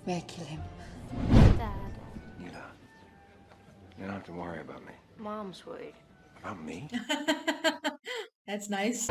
May I kill him? Dad, Mila, you don't have to worry about me. Mom's worried. About me? That's nice.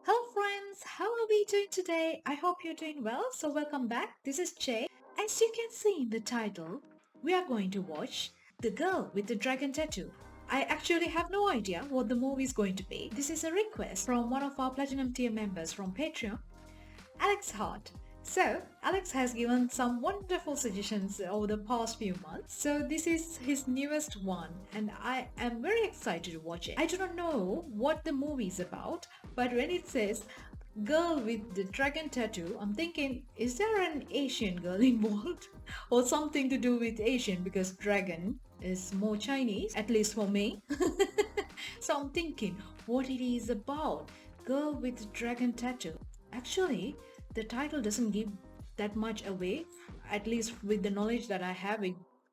Hello friends, how are we doing today? I hope you're doing well. So welcome back. This is Jay. As you can see in the title, we are going to watch The Girl with the Dragon Tattoo. I actually have no idea what the movie is going to be. This is a request from one of our Platinum tier members from Patreon, Alex Hart. So, Alex has given some wonderful suggestions over the past few months. So, this is his newest one, and I am very excited to watch it. I do not know what the movie is about, but when it says girl with the dragon tattoo, I'm thinking, is there an Asian girl involved? Or something to do with Asian, because dragon is more Chinese, at least for me. So, I'm thinking what it is about. Girl with the dragon tattoo. Actually, the title doesn't give that much away. At least with the knowledge that I have,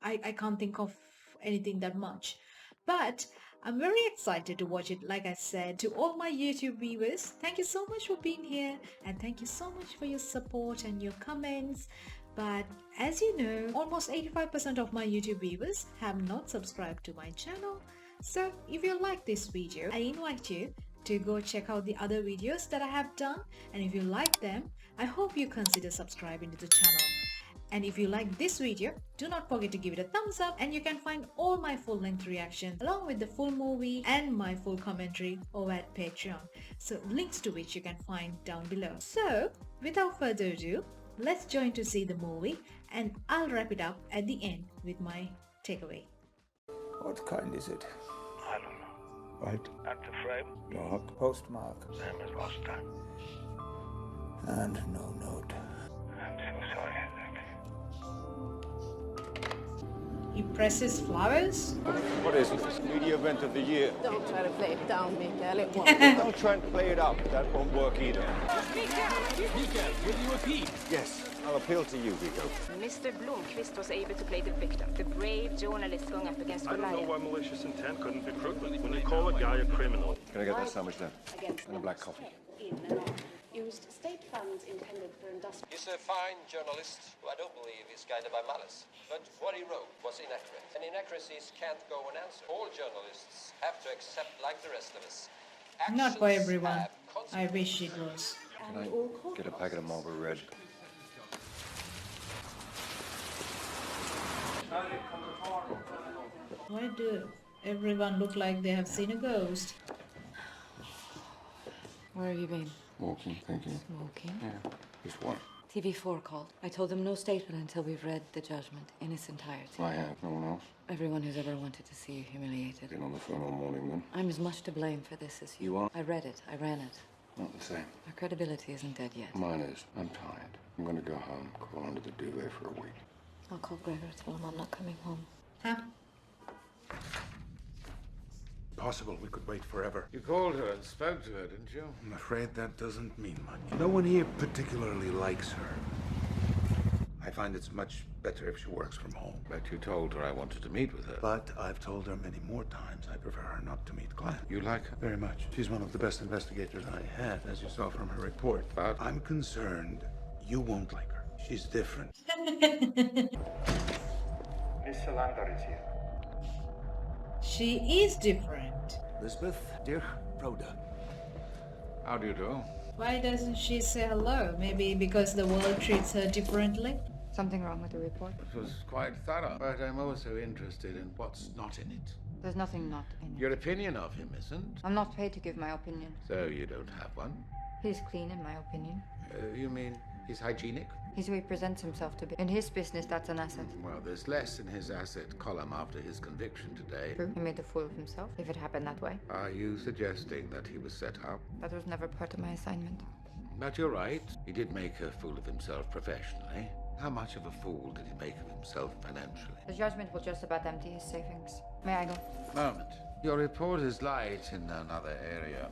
I can't think of anything that much. But I'm very excited to watch it. Like I said, to all my YouTube viewers, thank you so much for being here, and thank you so much for your support and your comments. But as you know, almost 85% of my YouTube viewers have not subscribed to my channel. So if you like this video, I invite you to go check out the other videos that I have done, and if you like them, I hope you consider subscribing to the channel. And if you like this video, do not forget to give it a thumbs up, and you can find all my full-length reactions along with the full movie and my full commentary over at Patreon, so links to which you can find down below. So without further ado, let's join to see the movie, and I'll wrap it up at the end with my takeaway. What kind is it? I don't know. White, At the frame, dark, postmark, same as last time. and no note. I'm so sorry, Henrik. He presses flowers. What is this? Media event of the year. Don't try to play it down, Mikael. It won't. Don't try and play it up. That won't work either. Yes, I'll appeal to you, Rico. Mr. Blomqvist was able to play the victim, the brave journalist going up against I don't know Goliath. why malicious intent couldn't be proven. When you call a guy a criminal, Can I get that sandwich then? And a black coffee. Used state funds intended for industrial. He's a fine journalist who I don't believe is guided by malice. But what he wrote was inaccurate. And inaccuracies can't go unanswered. All journalists have to accept like the rest of us. Not for Actions everyone. have I consequences. wish it was. Can I get a packet of Marlboro Red? Why do everyone look like they have seen a ghost? Where have you been? Walking, thinking. Smoking. Yeah. Just what? TV4 called. I told them no statement until we've read the judgment in its entirety. I have. No one else. Everyone who's ever wanted to see you humiliated. Been on the phone all morning then. I'm as much to blame for this as you. You are? I read it. I ran it. Not the same. Our credibility isn't dead yet. Mine is. I'm tired. I'm gonna go home, crawl under the duvet for a week. I'll call Gregor, tell him I'm not coming home. Huh? Possible we could wait forever. You called her and spoke to her, didn't you? I'm afraid that doesn't mean much. No one here particularly likes her. I find it's much better if she works from home. But you told her I wanted to meet with her. But I've told her many more times I prefer her not to meet Glenn. You like her? Very much. She's one of the best investigators I have, as you saw from her report. But I'm concerned you won't like her. She's different. Miss Salander is here. She is different. Lisbeth, dear Rhoda. how do you do? Why doesn't she say hello? Maybe because the world treats her differently? Something wrong with the report? It was quite thorough, but I'm also interested in what's not in it. There's nothing not in it. Your opinion of him isn't, I'm not paid to give my opinion. so you don't have one. He's clean in my opinion. You mean he's hygienic? He's who he presents himself to be. In his business, that's an asset. Well, there's less in his asset column after his conviction today. True. He made a fool of himself, if it happened that way. Are you suggesting that he was set up? That was never part of my assignment. But you're right. He did make a fool of himself professionally. How much of a fool did he make of himself financially? The judgment will just about empty his savings. May I go? Moment. Your report is light in another area.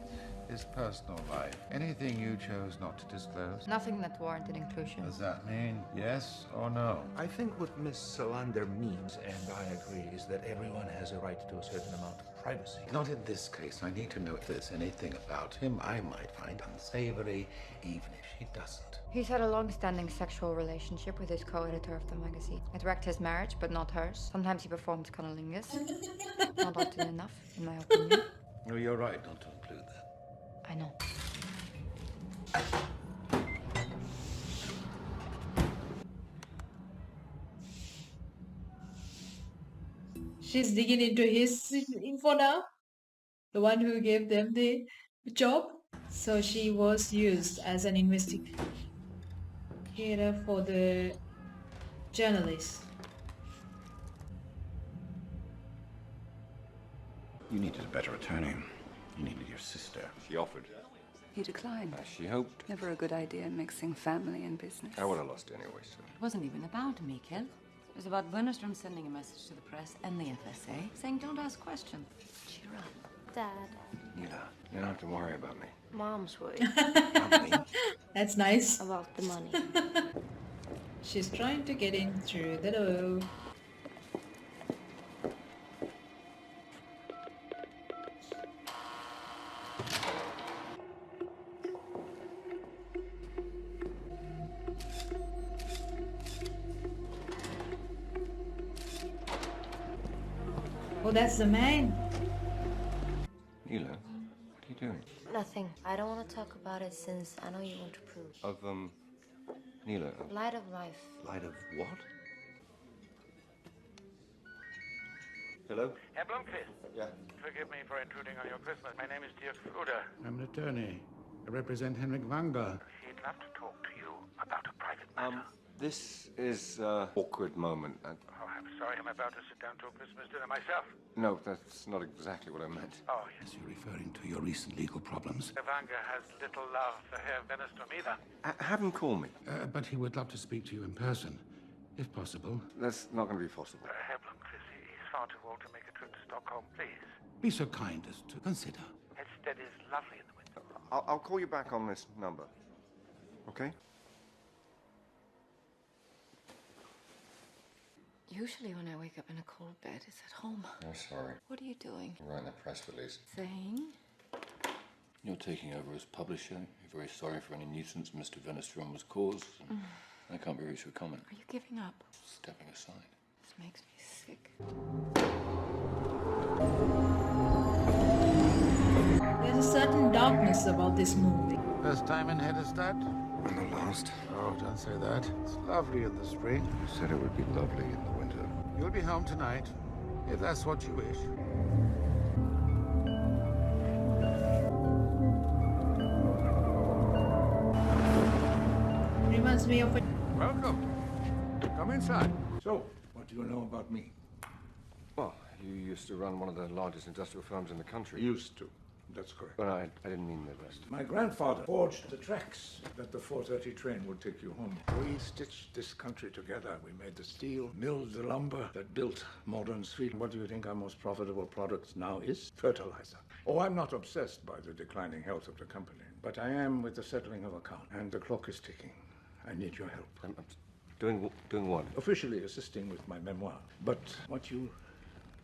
His personal life. Anything you chose not to disclose? Nothing that warranted inclusion. Does that mean yes or no? I think what Miss Solander means, and I agree, is that everyone has a right to a certain amount of privacy. Not in this case. I need to know if there's anything about him I might find unsavory, even if she doesn't. He's had a long-standing sexual relationship with his co-editor of the magazine. It wrecked his marriage, but not hers. Sometimes he performs cunnilingus. Not often enough, in my opinion. No, you're right not to include that. I know. She's digging into his info now. The one who gave them the job. So she was used as an investigator for the journalist. You needed a better attorney. You needed your sister. She offered. He declined. She hoped. Never a good idea mixing family and business. I would have lost anyway, so. It wasn't even about me, Kel. It was about Wennerstrom sending a message to the press and the FSA saying don't ask questions. Cheer up. Dad. Mila, you don't have to worry about me. Mom's worried About me? That's nice. about the money. She's trying to get in through the door. Oh, that's the man. Mila, what are you doing? Nothing. I don't want to talk about it since I know you won't approve. Of, Mila, Light of life. light of what? Hello? Herr Blomqvist, Yeah. forgive me for intruding on your Christmas. My name is Dirk Fruder. I'm an attorney. I represent Henrik Wanger. He'd love to talk to you about a private matter. This is, awkward moment. Oh, I'm sorry. I'm about to sit down to a Christmas dinner myself. No, that's not exactly what I meant. Oh, yes. Is you referring to your recent legal problems? Evanger has little love for Herr Wennerstrom either. Have him call me. But he would love to speak to you in person, if possible. That's not going to be possible. Herr Blomqvist, he's far too old to make a trip to Stockholm, please. Be so kind as to consider. Hempstead is lovely in the winter. I'll call you back on this number. Okay? Usually when I wake up in a cold bed, it's at home. I'm sorry. What are you doing? I'm writing a press release. Saying? You're taking over as publisher. You're very sorry for any nuisance Mr. Wennerstrom was caused. I can't be reached for comment. Are you giving up? Stepping aside. This makes me sick. There's a certain darkness about this movie. First time in Hedestad? And the last. Oh, don't say that. It's lovely in the spring. You said it would be lovely in the winter. You'll be home tonight, if that's what you wish. Reminds me of a... Welcome. Come inside. So, what do you know about me? Well, you used to run one of the largest industrial firms in the country. Used to. That's correct. Well, I didn't mean the rest. My grandfather forged the tracks that the 4:30 train would take you home. We stitched this country together. We made the steel, milled the lumber that built modern street. What do you think our most profitable product now is? Fertilizer. Oh, I'm not obsessed by the declining health of the company, but I am with the settling of account. And the clock is ticking. I need your help. I'm doing what? Officially assisting with my memoir. But what you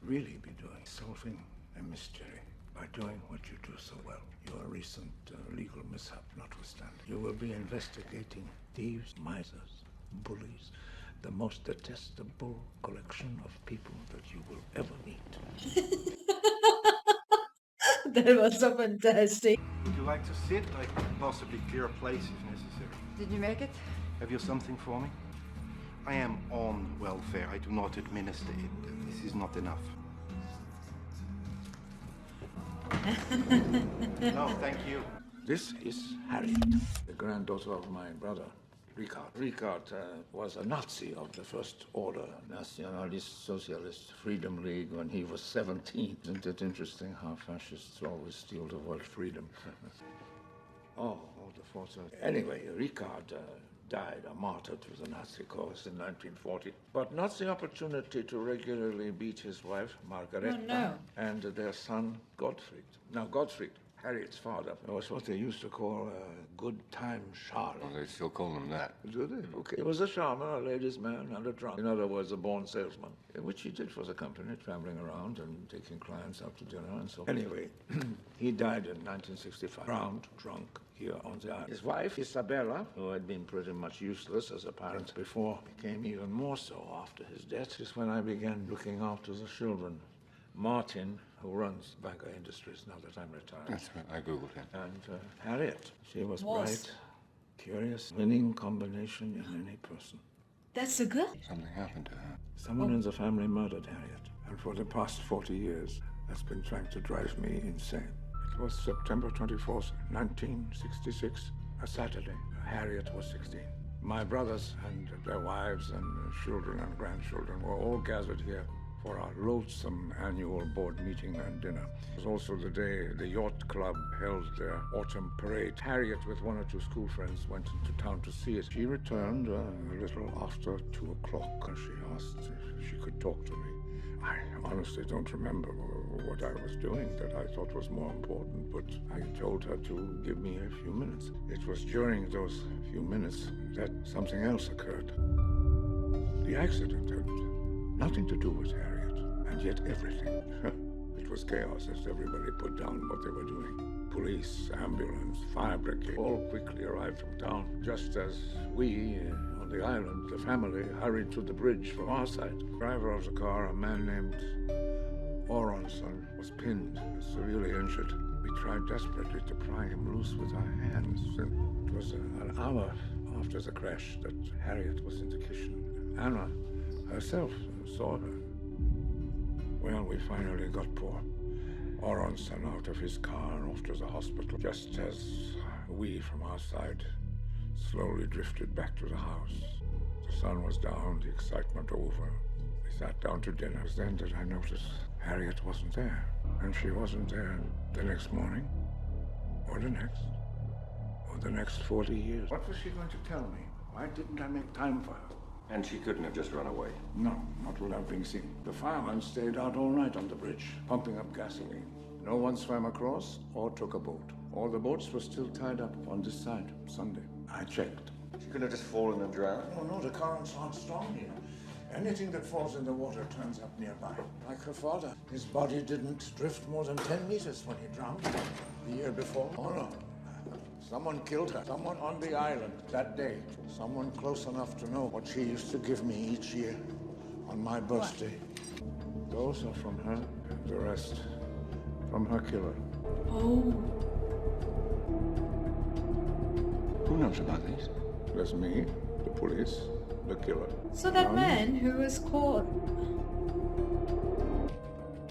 really be doing, solving a mystery. By doing what you do so well, your recent legal mishap notwithstanding, you will be investigating thieves, misers, bullies, the most detestable collection of people that you will ever meet. That was so fantastic. Would you like to sit? I could possibly clear a place if necessary. Did you make it? Have you something for me? I am on welfare. I do not administer it. This is not enough. No, thank you. This is Harriet, the granddaughter of my brother, Richard. Richard was a Nazi of the First Order, Nationalist Socialist Freedom League, when he was 17. Isn't it interesting how fascists always steal the word freedom? Oh, the photo. Anyway, Richard died a martyr to the Nazi cause in 1940, but not the opportunity to regularly beat his wife, Margareta, Oh, no. and their son, Gottfried. Now, Gottfried Harriet's father was what they used to call a good time charmer. Well, they still call them that. Do they? Okay. He was a charmer, a ladies' man, and a drunk. In other words, a born salesman. Which he did for the company, traveling around and taking clients out to dinner and so on. Anyway, he died in 1965. Drowned, drunk, here on the island. His wife, Isabella, who had been pretty much useless as a parent before, became even more so after his death. Is when I began looking after the children. Martin, who runs Banker Industries now that I'm retired. That's right, I Googled him. And Harriet. She was bright, curious, winning combination in any person. That's the girl? Something happened to her. Someone in the family murdered Harriet. And for the past 40 years, that's been trying to drive me insane. It was September 24th, 1966, a Saturday. Harriet was 16. My brothers and their wives and children and grandchildren were all gathered here for our loathsome annual board meeting and dinner. It was also the day the yacht club held their autumn parade. Harriet, with one or two school friends, went into town to see it. She returned a little after 2 o'clock, and she asked if she could talk to me. I honestly don't remember what I was doing that I thought was more important, but I told her to give me a few minutes. It was during those few minutes that something else occurred. The accident had nothing to do with Harriet, and yet everything. It was chaos as everybody put down what they were doing. Police, ambulance, fire brigade, all quickly arrived from town, just as we, on the island, the family, hurried to the bridge from our side. The driver of the car, a man named Oronson, was pinned, severely injured. We tried desperately to pry him loose with our hands. It was an hour after the crash that Harriet was in the kitchen. Anna herself saw her. Well, we finally got poor Oronson out of his car and off to the hospital, just as we, from our side, slowly drifted back to the house. The sun was down, the excitement over. We sat down to dinner. It was then that I noticed Harriet wasn't there. And she wasn't there the next morning, or the next, or the next 40 years. What was she going to tell me? Why didn't I make time for her? And she couldn't have just run away. No, not without being seen. The firemen stayed out all night on the bridge, pumping up gasoline. No one swam across or took a boat. All the boats were still tied up on this side, Sunday. I checked. She could have just fallen and drowned. Oh, no, the currents aren't strong here. Anything that falls in the water turns up nearby. Like her father. His body didn't drift more than 10 meters when he drowned the year before. Oh, no. Someone killed her. Someone on the island that day. Someone close enough to know what she used to give me each year on my birthday. What? Those are from her, and the rest from her killer. Oh. Who knows about these? There's me, the police, the killer. So that man who was caught,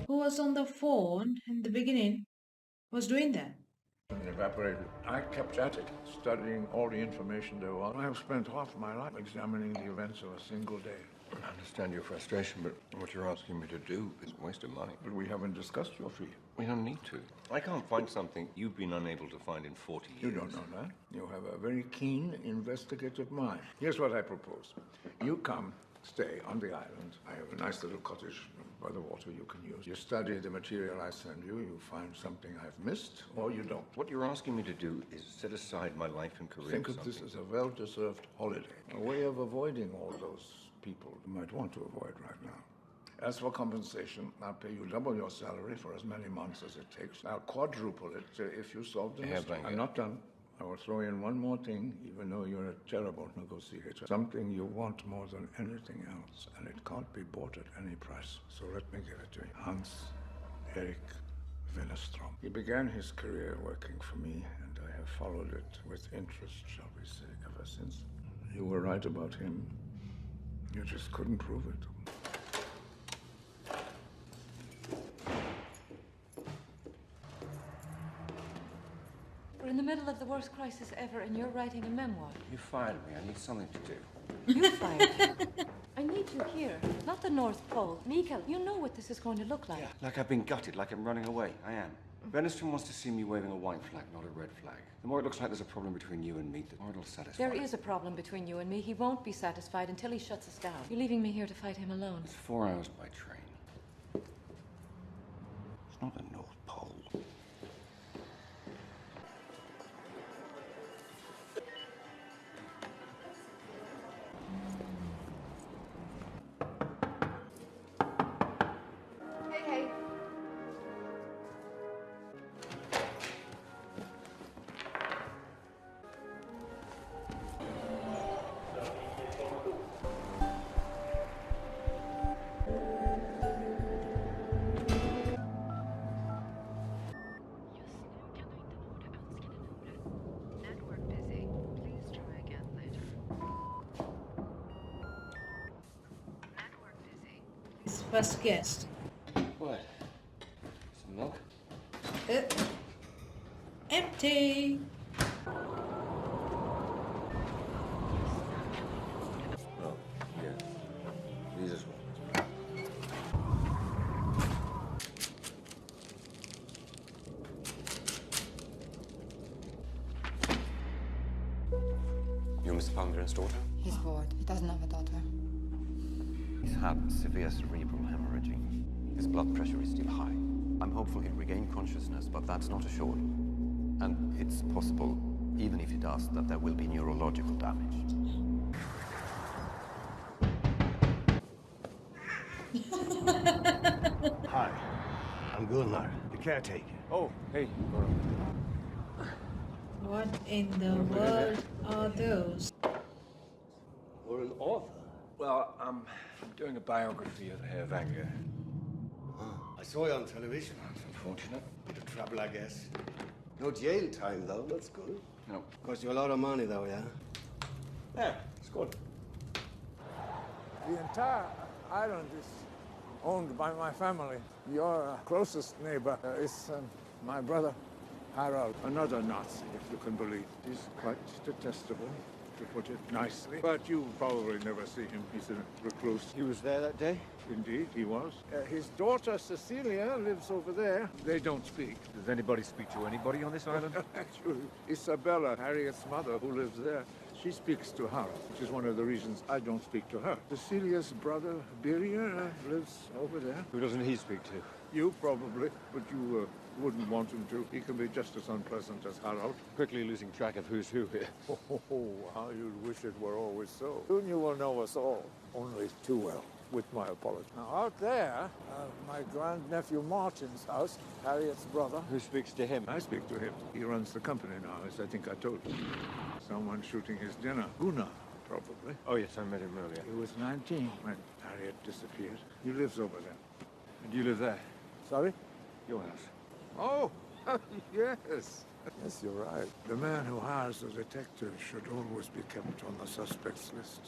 who was on the phone in the beginning, was doing that. And evaporated. I kept at it, studying all the information there was. I have spent half my life examining the events of a single day. I understand your frustration, but what you're asking me to do is a waste of money. But we haven't discussed your fee. We don't need to. I can't find something you've been unable to find in 40 years. You don't know that. You have a very keen, investigative mind. Here's what I propose. You come, stay on the island. I have a nice little cottage by the water you can use. You study the material I send you, you find something I've missed, or you don't. What you're asking me to do is set aside my life and career. Think of this as a well-deserved holiday, a way of avoiding all those people you might want to avoid right now. As for compensation, I'll pay you double your salary for as many months as it takes. I'll quadruple it if you solve the mystery. I'm not done. I will throw in one more thing, even though you're a terrible negotiator. Something you want more than anything else, and it can't be bought at any price. So let me give it to you. Hans Erik Wennerstrom. He began his career working for me, and I have followed it with interest, shall we say, ever since. You were right about him. You just couldn't prove it. We're in the middle of the worst crisis ever, and you're writing a memoir. You fired me. I need something to do. You fired me. I need you here, not the North Pole. Mikkel, you know what this is going to look like. Yeah, like I've been gutted, like I'm running away. I am. Wennerstrom wants to see me waving a white flag, not a red flag. The more it looks like there's a problem between you and me, the more it'll satisfy. There is a problem between you and me. He won't be satisfied until he shuts us down. You're leaving me here to fight him alone. It's 4 hours by train. It's not the North Pole. first guest. What? Some milk? Empty. Oh, yeah. These as well. You're Mr. Palmgren's daughter? He's bored. He doesn't have a daughter. He's had severe cerebral hemorrhaging. His blood pressure is still high. I'm hopeful he'll regain consciousness, but that's not assured. And it's possible, even if he does, that there will be neurological damage. Hi, I'm Gunnar, the caretaker. Oh, hey. What in the world are those? Or an author. Well, I'm doing a biography of Herr Wenger. I saw you on television. That's unfortunate. Bit of trouble, I guess. No jail time, though. That's good. No. Cost you a lot of money, though, yeah? Yeah, it's good. The entire island is owned by my family. Your closest neighbor is my brother, Harold. Another Nazi, if you can believe. He's quite detestable, to put it nicely. But you probably never see him. He's a recluse. He was there that day? Indeed, he was. His daughter, Cecilia, lives over there. They don't speak. Does anybody speak to anybody on this island? Actually, Isabella, Harriet's mother, who lives there, she speaks to Harold, which is one of the reasons I don't speak to her. Cecilia's brother, Birger, lives over there. Who doesn't he speak to? You probably, but you wouldn't want him to. He can be just as unpleasant as Harold. Quickly losing track of who's who here. Oh, how you'd wish it were always so. Soon you will know us all, only too well. With my apologies. Now, out there, my grandnephew Martin's house, Harriet's brother. Who speaks to him? I speak to him. He runs the company now, as I think I told you. Someone shooting his dinner. Gunnar, probably. Oh, yes, I met him earlier. He was 19 when Harriet disappeared. He lives over there. And you live there? Sorry? Your house. Oh, yes. Yes, you're right. The man who hires the detective should always be kept on the suspects list.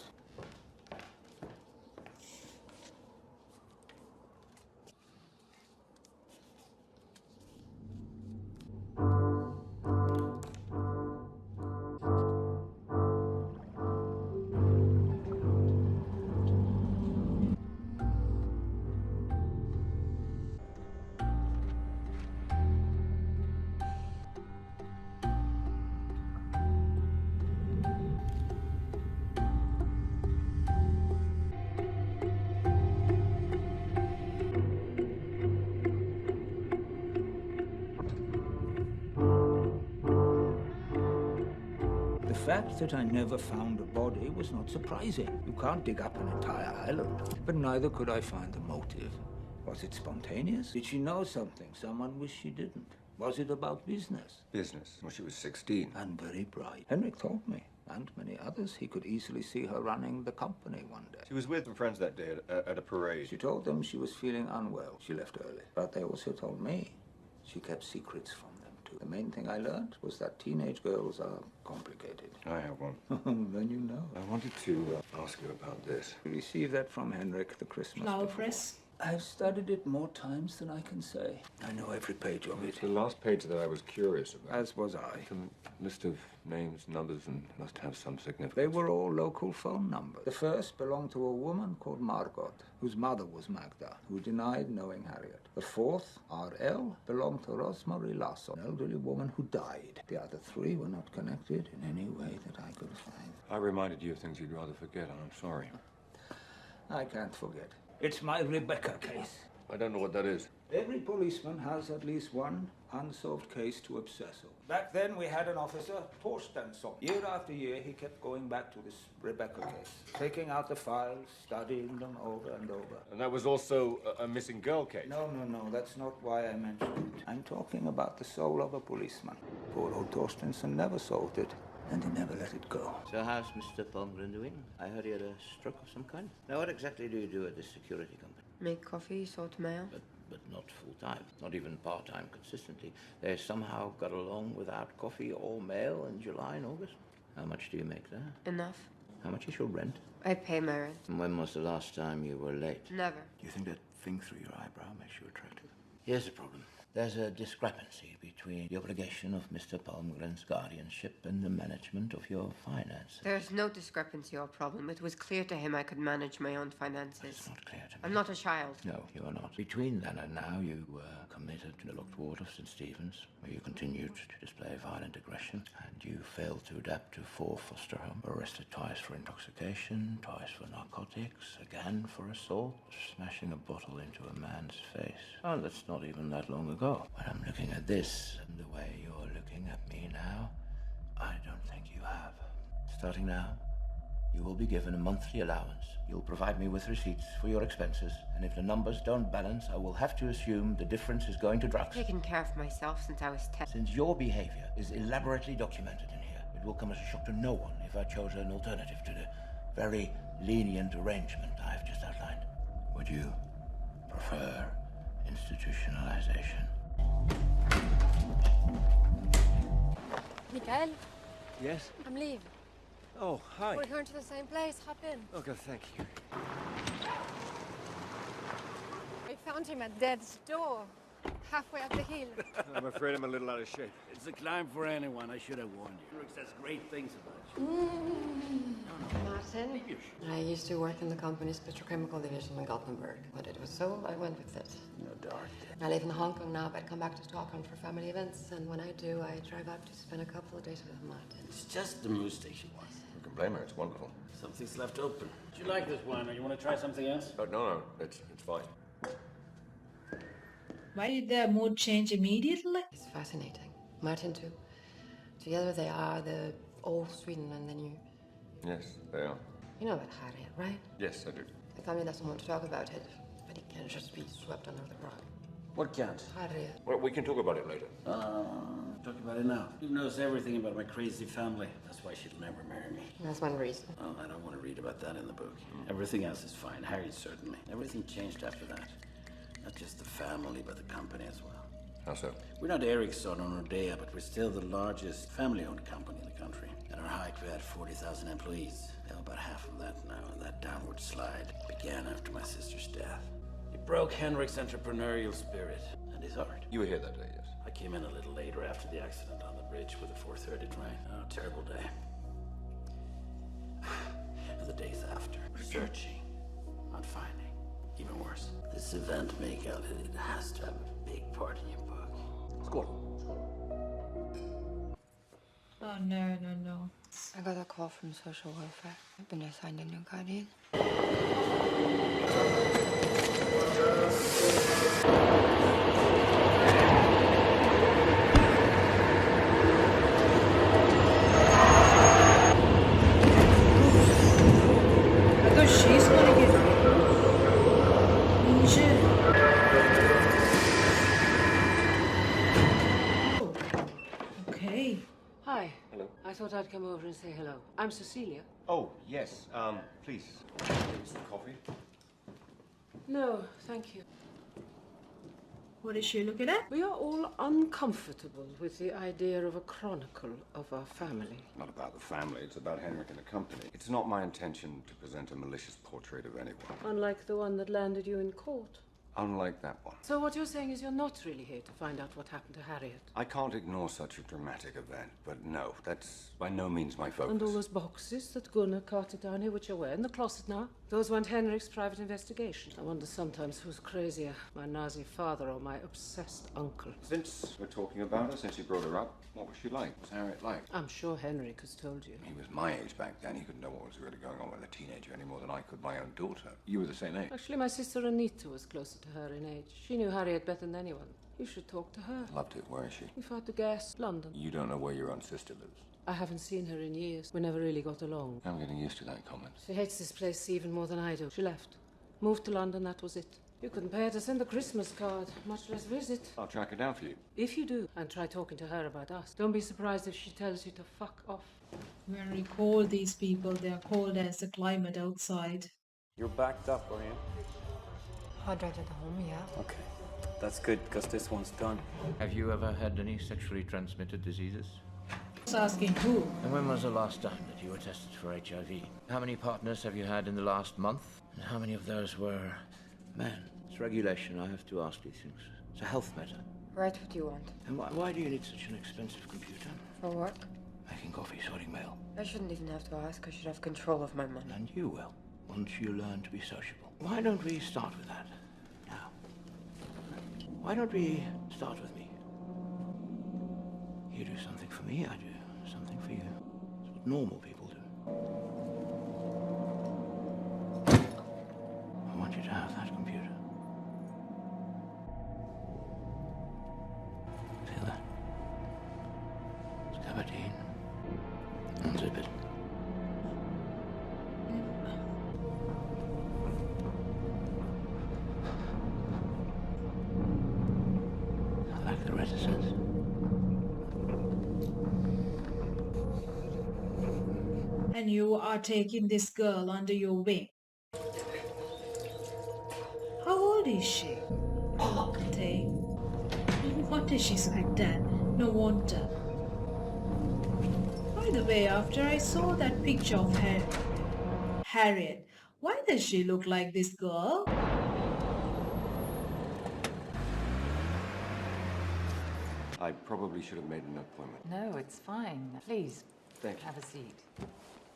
The fact that I never found a body was not surprising. You can't dig up an entire island. But neither could I find the motive. Was it spontaneous? Did she know something someone wished she didn't? Was it about business? Business? Well, she was 16. And very bright. Henrik told me, and many others, he could easily see her running the company one day. She was with her friends that day at a parade. She told them she was feeling unwell. She left early. But they also told me she kept secrets from them, too. The main thing I learned was that teenage girls are complicated. I have one. Then you know. I wanted to ask you about this. We received that from Henrik the Christmas Flower before. press. I've studied it more times than I can say. I know every page of it. It's the last page that I was curious about. As was I. A list of names, numbers, and must have some significance. They were all local phone numbers. The first belonged to a woman called Margot, whose mother was Magda, who denied knowing Harriet. The fourth, R.L., belonged to Rosemary Larsson, an elderly woman who died. The other three were not connected in any way that I could find. I reminded you of things you'd rather forget, and I'm sorry. I can't forget. It's my Rebecca case. I don't know what that is. Every policeman has at least one unsolved case to obsess over. Back then, we had an officer, Torstensson. Year after year, he kept going back to this Rebecca case, taking out the files, studying them over and over. And that was also a missing girl case? No, that's not why I mentioned it. I'm talking about the soul of a policeman. Poor old Torstensson never solved it, and he never let it go. So how's Mr. Palmgren doing? I heard he had a stroke of some kind. Now, what exactly do you do at this security company? Make coffee, sort mail. But not full-time, not even part-time consistently. They somehow got along without coffee or mail in July and August. How much do you make there? Enough. How much is your rent? I pay my rent. And when was the last time you were late? Never. Do you think that thing through your eyebrow makes you attractive. Here's the problem. There's a discrepancy between the obligation of Mr. Palmgren's guardianship and the management of your finances. There's no discrepancy or problem. It was clear to him I could manage my own finances. It's not clear to me. I'm not a child. No, you are not. Between then and now, you were committed to the locked ward of St. Stephen's, where you continued to display violent aggression, and you failed to adapt to 4 foster homes. Arrested twice for intoxication, twice for narcotics, again for assault, smashing a bottle into a man's face. Oh, that's not even that long ago. When I'm looking at this and the way you're looking at me now, I don't think you have. Starting now, you will be given a monthly allowance. You'll provide me with receipts for your expenses, and if the numbers don't balance, I will have to assume the difference is going to drugs. I've taken care of myself since I was 10. Since your behavior is elaborately documented in here, it will come as a shock to no one if I chose an alternative to the very lenient arrangement I've just outlined. Would you prefer institutionalization? Mikael, Yes? I'm leaving. Oh, hi. We're going to the same place. Hop in. Okay, thank you. I found him at Dead's door, halfway up the hill. I'm afraid I'm a little out of shape. It's a climb for anyone. I should have warned you. Rick says great things about you. Martin, I used to work in the company's petrochemical division in Gothenburg. When it was sold, I went with it. No doubt. I live in Hong Kong now, but come back to Stockholm for family events. And when I do, I drive up to spend a couple of days with Martin. It's just the moose station once. You can blame her. It's wonderful. Something's left open. Do you like this wine, or you want to try something else? Oh, no, it's fine. Why did their mood change immediately? It's fascinating. Martin too. Together they are the old Sweden, and then you... Yes, they are. You know about Harriet, right? Yes, I do. The family doesn't want to talk about it, but it can't just be swept under the rug. What can't? Harriet. Well, we can talk about it later. Talk about it now. Who knows everything about my crazy family? That's why she'll never marry me. That's one reason. Oh, I don't want to read about that in the book. Everything else is fine. Harriet, certainly. Everything changed after that. Not just the family, but the company as well. How so? We're not Ericsson or Nordea, but we're still the largest family-owned company in the country. At our height, we had 40,000 employees. Well, about half of that now, and that downward slide began after my sister's death. It broke Henrik's entrepreneurial spirit and his art. You were here that day, yes? I came in a little later after the accident on the bridge with the 4:30 train. Oh, terrible day. The days after, searching, not finding. Even worse, this event make out it has to have a big part in your book. Squad. Oh, no, no, no. I got a call from social welfare. I've been assigned a new guardian. I thought she's gonna get injured. Oh, okay. Hi. Hello. I thought I'd come over and say hello. I'm Cecilia. Oh, yes. Please. Some coffee? No, thank you. What is she looking at? We are all uncomfortable with the idea of a chronicle of our family. Not about the family, it's about Henrik and the company. It's not my intention to present a malicious portrait of anyone. Unlike the one that landed you in court. Unlike that one. So what you're saying is you're not really here to find out what happened to Harriet. I can't ignore such a dramatic event, but no, that's by no means my focus. And all those boxes that Gunnar carted down here, which are where? In the closet now? Those weren't Henrik's private investigation. I wonder sometimes who's crazier, my Nazi father or my obsessed uncle. Since we're talking about her, since you brought her up, what was she like? What was Harriet like? I'm sure Henrik has told you. He was my age back then. He couldn't know what was really going on with a teenager any more than I could my own daughter. You were the same age. Actually, my sister Anita was closer to her in age. She knew Harriet better than anyone. You should talk to her. Loved it. Where is she? If I had to guess, London. You don't know where your own sister lives. I haven't seen her in years. We never really got along. I'm getting used to that comment. She hates this place even more than I do. She left. Moved to London, that was it. You couldn't pay her to send a Christmas card, much less visit. I'll track her down for you. If you do, and try talking to her about us, don't be surprised if she tells you to fuck off. Very cold, these people. They are cold as the climate outside. You're backed up, are you? I'll drive to the home, yeah. Okay. That's good, because this one's done. Have you ever had any sexually transmitted diseases? Just asking who? And when was the last time that you were tested for HIV? How many partners have you had in the last month? And how many of those were men? It's It's regulation. I have to ask these things. It's a health matter. Write what you want. And why do you need such an expensive computer? For work? Making coffee, sorting mail. I shouldn't even have to ask. I should have control of my money. And you will, once you learn to be sociable. Why don't we start with that? Now. Why don't we start with me? You do something for me, I do something for you. It's what normal people do. I want you to have that computer. See that? It's gabardine. Unzip it. I like the reticence. And you are taking this girl under your wing. How old is she? Thing. What is she like that? No wonder. By the way, after I saw that picture of Harriet, why does she look like this girl? I probably should have made an appointment. No, it's fine. Please, Thank you. have a seat.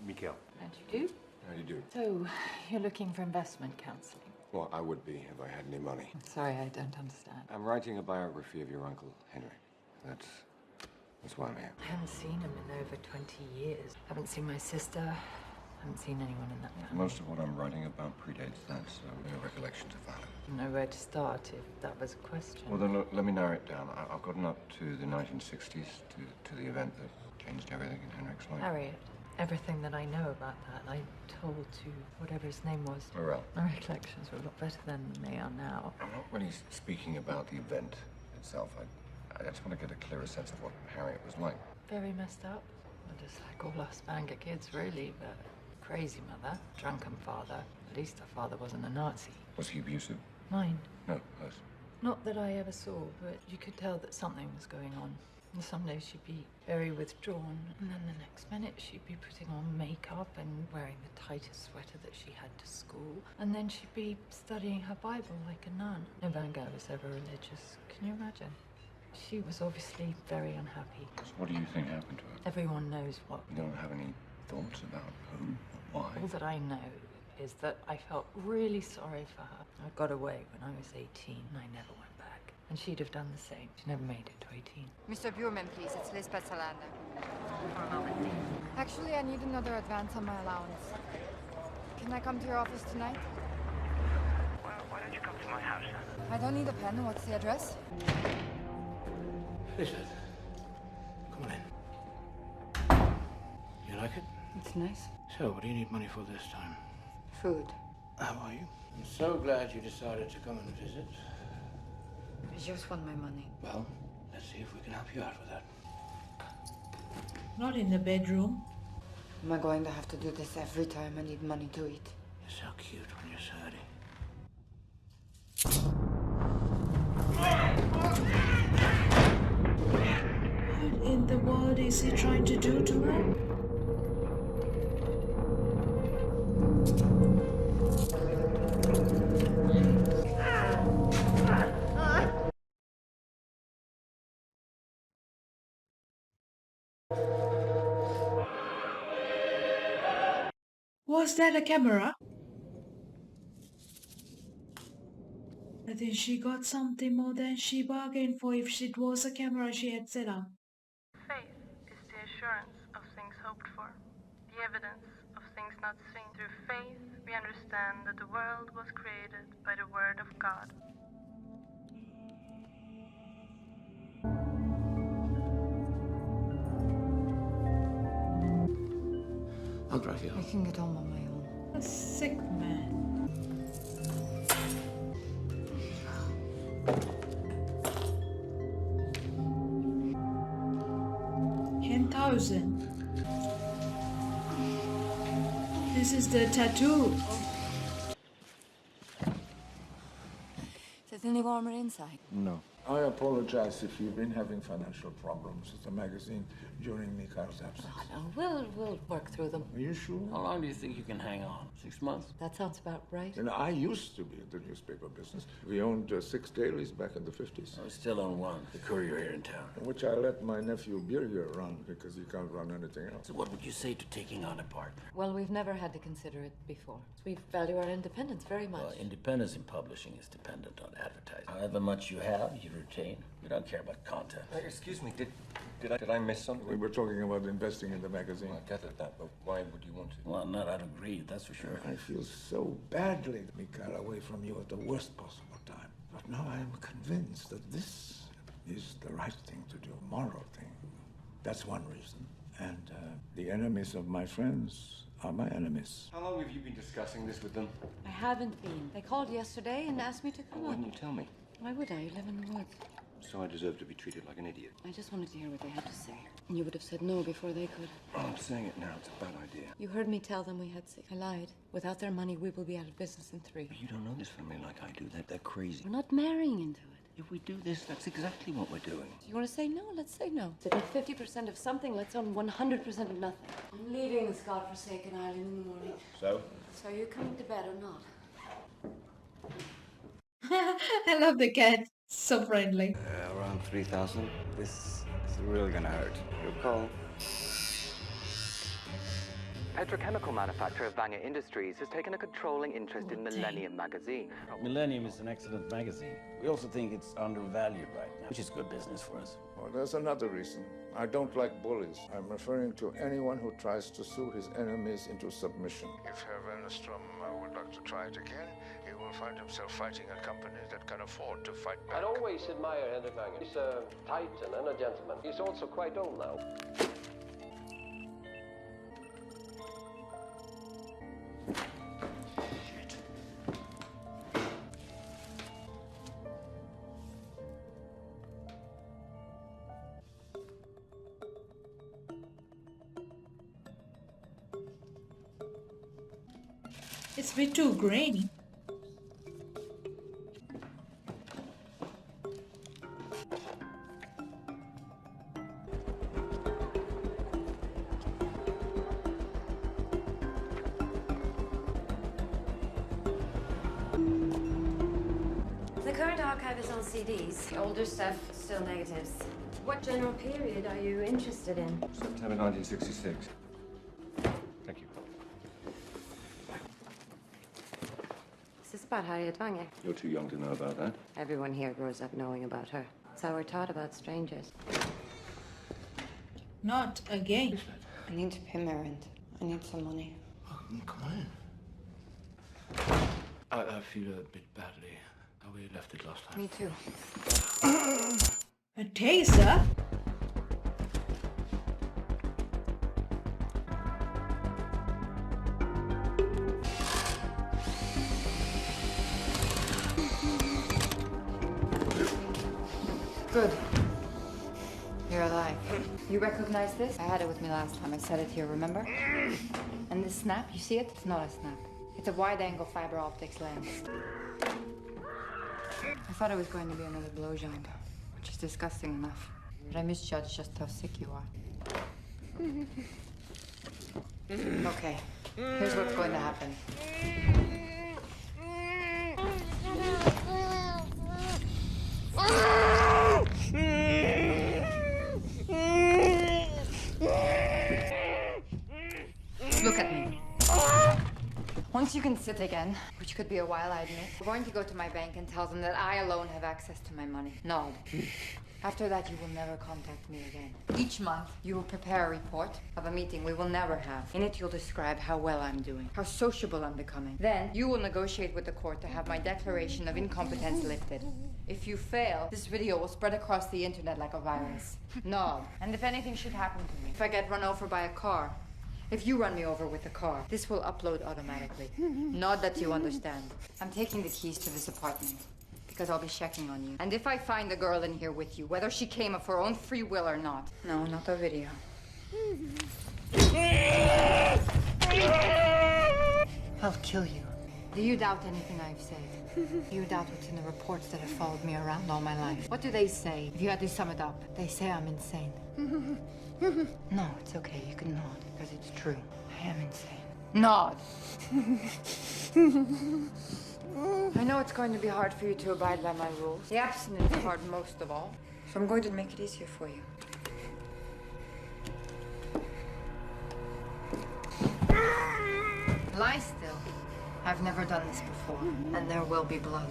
Mikhail. Don't you do? How do you do? So, you're looking for investment counseling. Well, I would be if I had any money. Sorry, I don't understand. I'm writing a biography of your uncle, Henry. That's why I'm here. I haven't seen him in over 20 years. Haven't seen my sister. Haven't seen anyone in that family. Most of what I'm writing about predates that, so no recollections of violence. You know where to start if that was a question. Well, then look, let me narrow it down. I've gotten up to the 1960s, to the event that changed everything in Henrik's life. Harriet. Everything that I know about that, I told to whatever his name was. Morel. My recollections were a lot better then than they are now. I'm not really speaking about the event itself. I just want to get a clearer sense of what Harriet was like. Very messed up. Well, just like all us Bangor kids, really, but crazy mother, drunken father. At least her father wasn't a Nazi. Was he abusive? Mine. No, hers. Not that I ever saw, but you could tell that something was going on. And some days she'd be very withdrawn, and then the next minute she'd be putting on makeup and wearing the tightest sweater that she had to school. And then she'd be studying her Bible like a nun. No Bangor was ever religious. Can you imagine? She was obviously very unhappy. So what do you think happened to her? Everyone knows what. You don't have any thoughts about who or why? All that I know is that I felt really sorry for her. I got away when I was 18 and I never went back. And she'd have done the same. She never made it to 18. Mr. Bureman, please. It's Lisbeth Salander. Actually, I need another advance on my allowance. Can I come to your office tonight? Well, why don't you come to my house then? I don't need a pen. What's the address? Elizabeth, come on in. You like it? It's nice. So, what do you need money for this time? Food. How are you? I'm so glad you decided to come and visit. I just want my money. Well, let's see if we can help you out with that. Not in the bedroom. Am I going to have to do this every time I need money to eat? You're so cute when you're dirty. What in the world is he trying to do to her? Was that a camera? I think she got something more than she bargained for if it was a camera she had set up. Faith is the assurance of things hoped for, the evidence of things not seen. Through faith, we understand that the world was created by the word of God. I'll drive you home. I can get home on my own. A sick man. $10,000. This is the tattoo. Is it any warmer inside? No. I apologize if you've been having financial problems with the magazine during Mikhail's absence. We'll work through them. Are you sure? How long do you think you can hang on? 6 months? That sounds about right. You know, I used to be in the newspaper business. We owned 6 dailies back in the 50s. I still own one, the Courier here in town. Which I let my nephew Birger run because he can't run anything else. So what would you say to taking on a partner? Well, we've never had to consider it before. We value our independence very much. Well, independence in publishing is dependent on advertising. However much you have, you retain. We don't care about content. Excuse me, did I miss something? We were talking about investing in the magazine. I gathered that, but why would you want to? Well, not out of greed, that's for sure. I feel so badly, Mikhail, away from you at the worst possible time. But now I am convinced that this is the right thing to do, moral thing. That's one reason. And the enemies of my friends are my enemies. How long have you been discussing this with them? I haven't been. They called yesterday and asked me to come Why up. didn't you tell me? Why would I? You live in the woods. So I deserve to be treated like an idiot. I just wanted to hear what they had to say. And you would have said no before they could. Oh, I'm saying it now. It's a bad idea. You heard me tell them we had 6. I lied. Without their money, we will be out of business in 3. You don't know this family like I do. They're crazy. We're not marrying into it. If we do this, that's exactly what we're doing. You want to say no? Let's say no. To get 50% of something, let's own 100% of nothing. I'm leaving this godforsaken island in the morning. So? So are you coming to bed or not? I love the cat. So friendly. Around 3,000. This is really gonna hurt. Your call. Petrochemical manufacturer Vanger Industries has taken a controlling interest in Millennium magazine. Millennium is an excellent magazine. We also think it's undervalued right now, which is good business for us. Well, there's another reason. I don't like bullies. I'm referring to anyone who tries to sue his enemies into submission. If Herr Wennerstrom would like to try it again, he will find himself fighting a company that can afford to fight back. I'd always admire Henrik Vanger. He's a titan and a gentleman. He's also quite old now. It's a bit too grainy. The current archive is on CDs. The older stuff, still negatives. What general period are you interested in? September 1966. Thank you. Is this about Harriet Vanger? You're too young to know about that. Everyone here grows up knowing about her. That's how we're taught about strangers. Not again. I need to pay my rent. I need some money. Come on. I feel a bit badly how we left it last time. Me too. A taser? Good. You're alive. You recognize this? I had it with me last time. I set it here, remember? And this snap, you see it? It's not a snap. It's a wide-angle fiber optics lens. I thought it was going to be another blowjob, which is disgusting enough. But I misjudged just how sick you are. Okay, here's what's going to happen. Look at me. Once you can sit again, which could be a while, I admit, we're going to go to my bank and tell them that I alone have access to my money. Nod. After that, you will never contact me again. Each month, you will prepare a report of a meeting we will never have. In it, you'll describe how well I'm doing, how sociable I'm becoming. Then, you will negotiate with the court to have my declaration of incompetence lifted. If you fail, this video will spread across the internet like a virus. Nod. And if anything should happen to me, if I get run over by a car, if you run me over with a car, this will upload automatically. Nod that you understand. I'm taking the keys to this apartment because I'll be checking on you. And if I find the girl in here with you, whether she came of her own free will or not, no, not the video. I'll kill you. Do you doubt anything I've said? Do you doubt what's in the reports that have followed me around all my life? What do they say? If you had to sum it up, they say I'm insane. No, it's okay. You can nod, because it's true. I am insane. Nod! I know it's going to be hard for you to abide by my rules. The abstinence part most of all. So I'm going to make it easier for you. Lie still. I've never done this before, and there will be blood.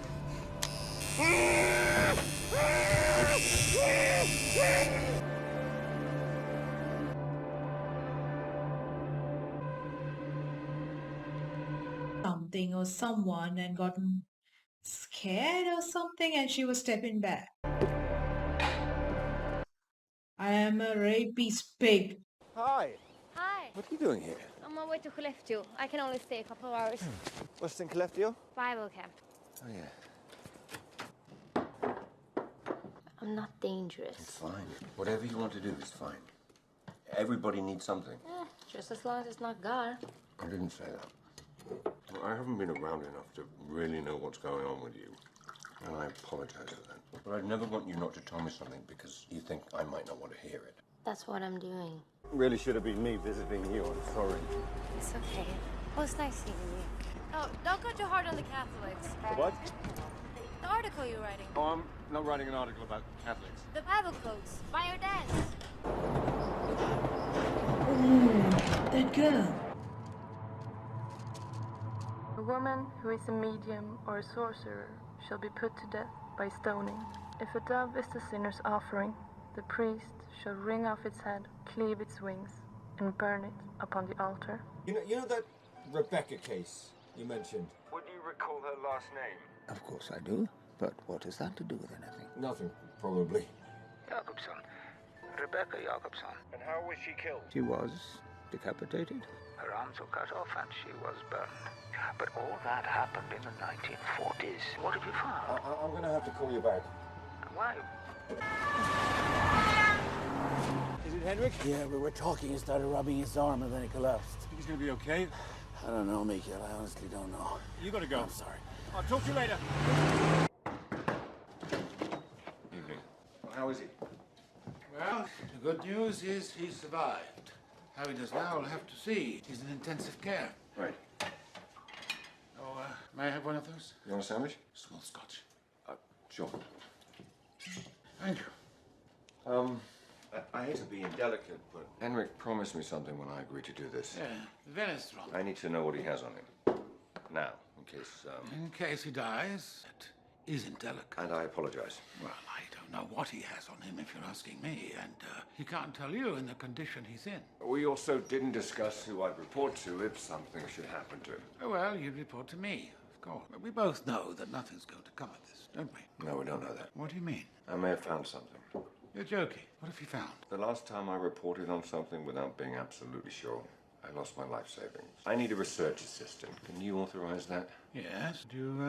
Something or someone and gotten scared or something and she was stepping back. I am a rapist pig. Hi. Hi. What are you doing here? On my way to Skellefteå. I can only stay a couple of hours. What's in Skellefteå? Bible camp. Oh, yeah. I'm not dangerous. It's fine. Whatever you want to do is fine. Everybody needs something. Just as long as it's not God. I didn't say that. I haven't been around enough to really know what's going on with you. And I apologize for that. But I'd never want you not to tell me something because you think I might not want to hear it. That's what I'm doing. Really should have been me visiting you. I'm sorry. It's okay. Well, it's nice seeing you. Oh, don't go too hard on the Catholics. The what? The article you're writing. Oh, I'm not writing an article about Catholics. The Bible quotes by your dad. That girl. A woman who is a medium or a sorcerer shall be put to death by stoning. If a dove is the sinner's offering, the priest shall wring off its head, cleave its wings, and burn it upon the altar. You know that Rebecca case you mentioned? Would you recall her last name? Of course I do. But what has that to do with anything? Nothing, probably. Jakobsson. Rebecca Jakobsson. And how was she killed? She was decapitated. Her arms were cut off and she was burned. But all that happened in the 1940s. What have you found? I'm going to have to call you back. Why? Is it Henrik? Yeah, we were talking. He started rubbing his arm and then he collapsed. Think he's going to be okay? I don't know, Mikael. I honestly don't know. You got to go. I'm sorry. I'll talk to you later. Evening. Well, how is he? Well, the good news is he survived. How he does now, we'll have to see. He's in intensive care. Right. Oh, may I have one of those? You want a sandwich? Small scotch. Sure. Thank you. I hate to be indelicate, but Henrik promised me something when I agreed to do this. Yeah, Venice wrong. I need to know what he has on him. Now, in case he dies, it is indelicate. And I apologize. Well, I don't know what he has on him, if you're asking me, and he can't tell you in the condition he's in. We also didn't discuss who I'd report to if something should happen to him. Oh, well, you'd report to me, of course. But we both know that nothing's going to come of this, don't we? No, we don't know that. What do you mean? I may have found something. You're joking. What have you found? The last time I reported on something without being absolutely sure, I lost my life savings. I need a research assistant. Can you authorize that? Yes. Do you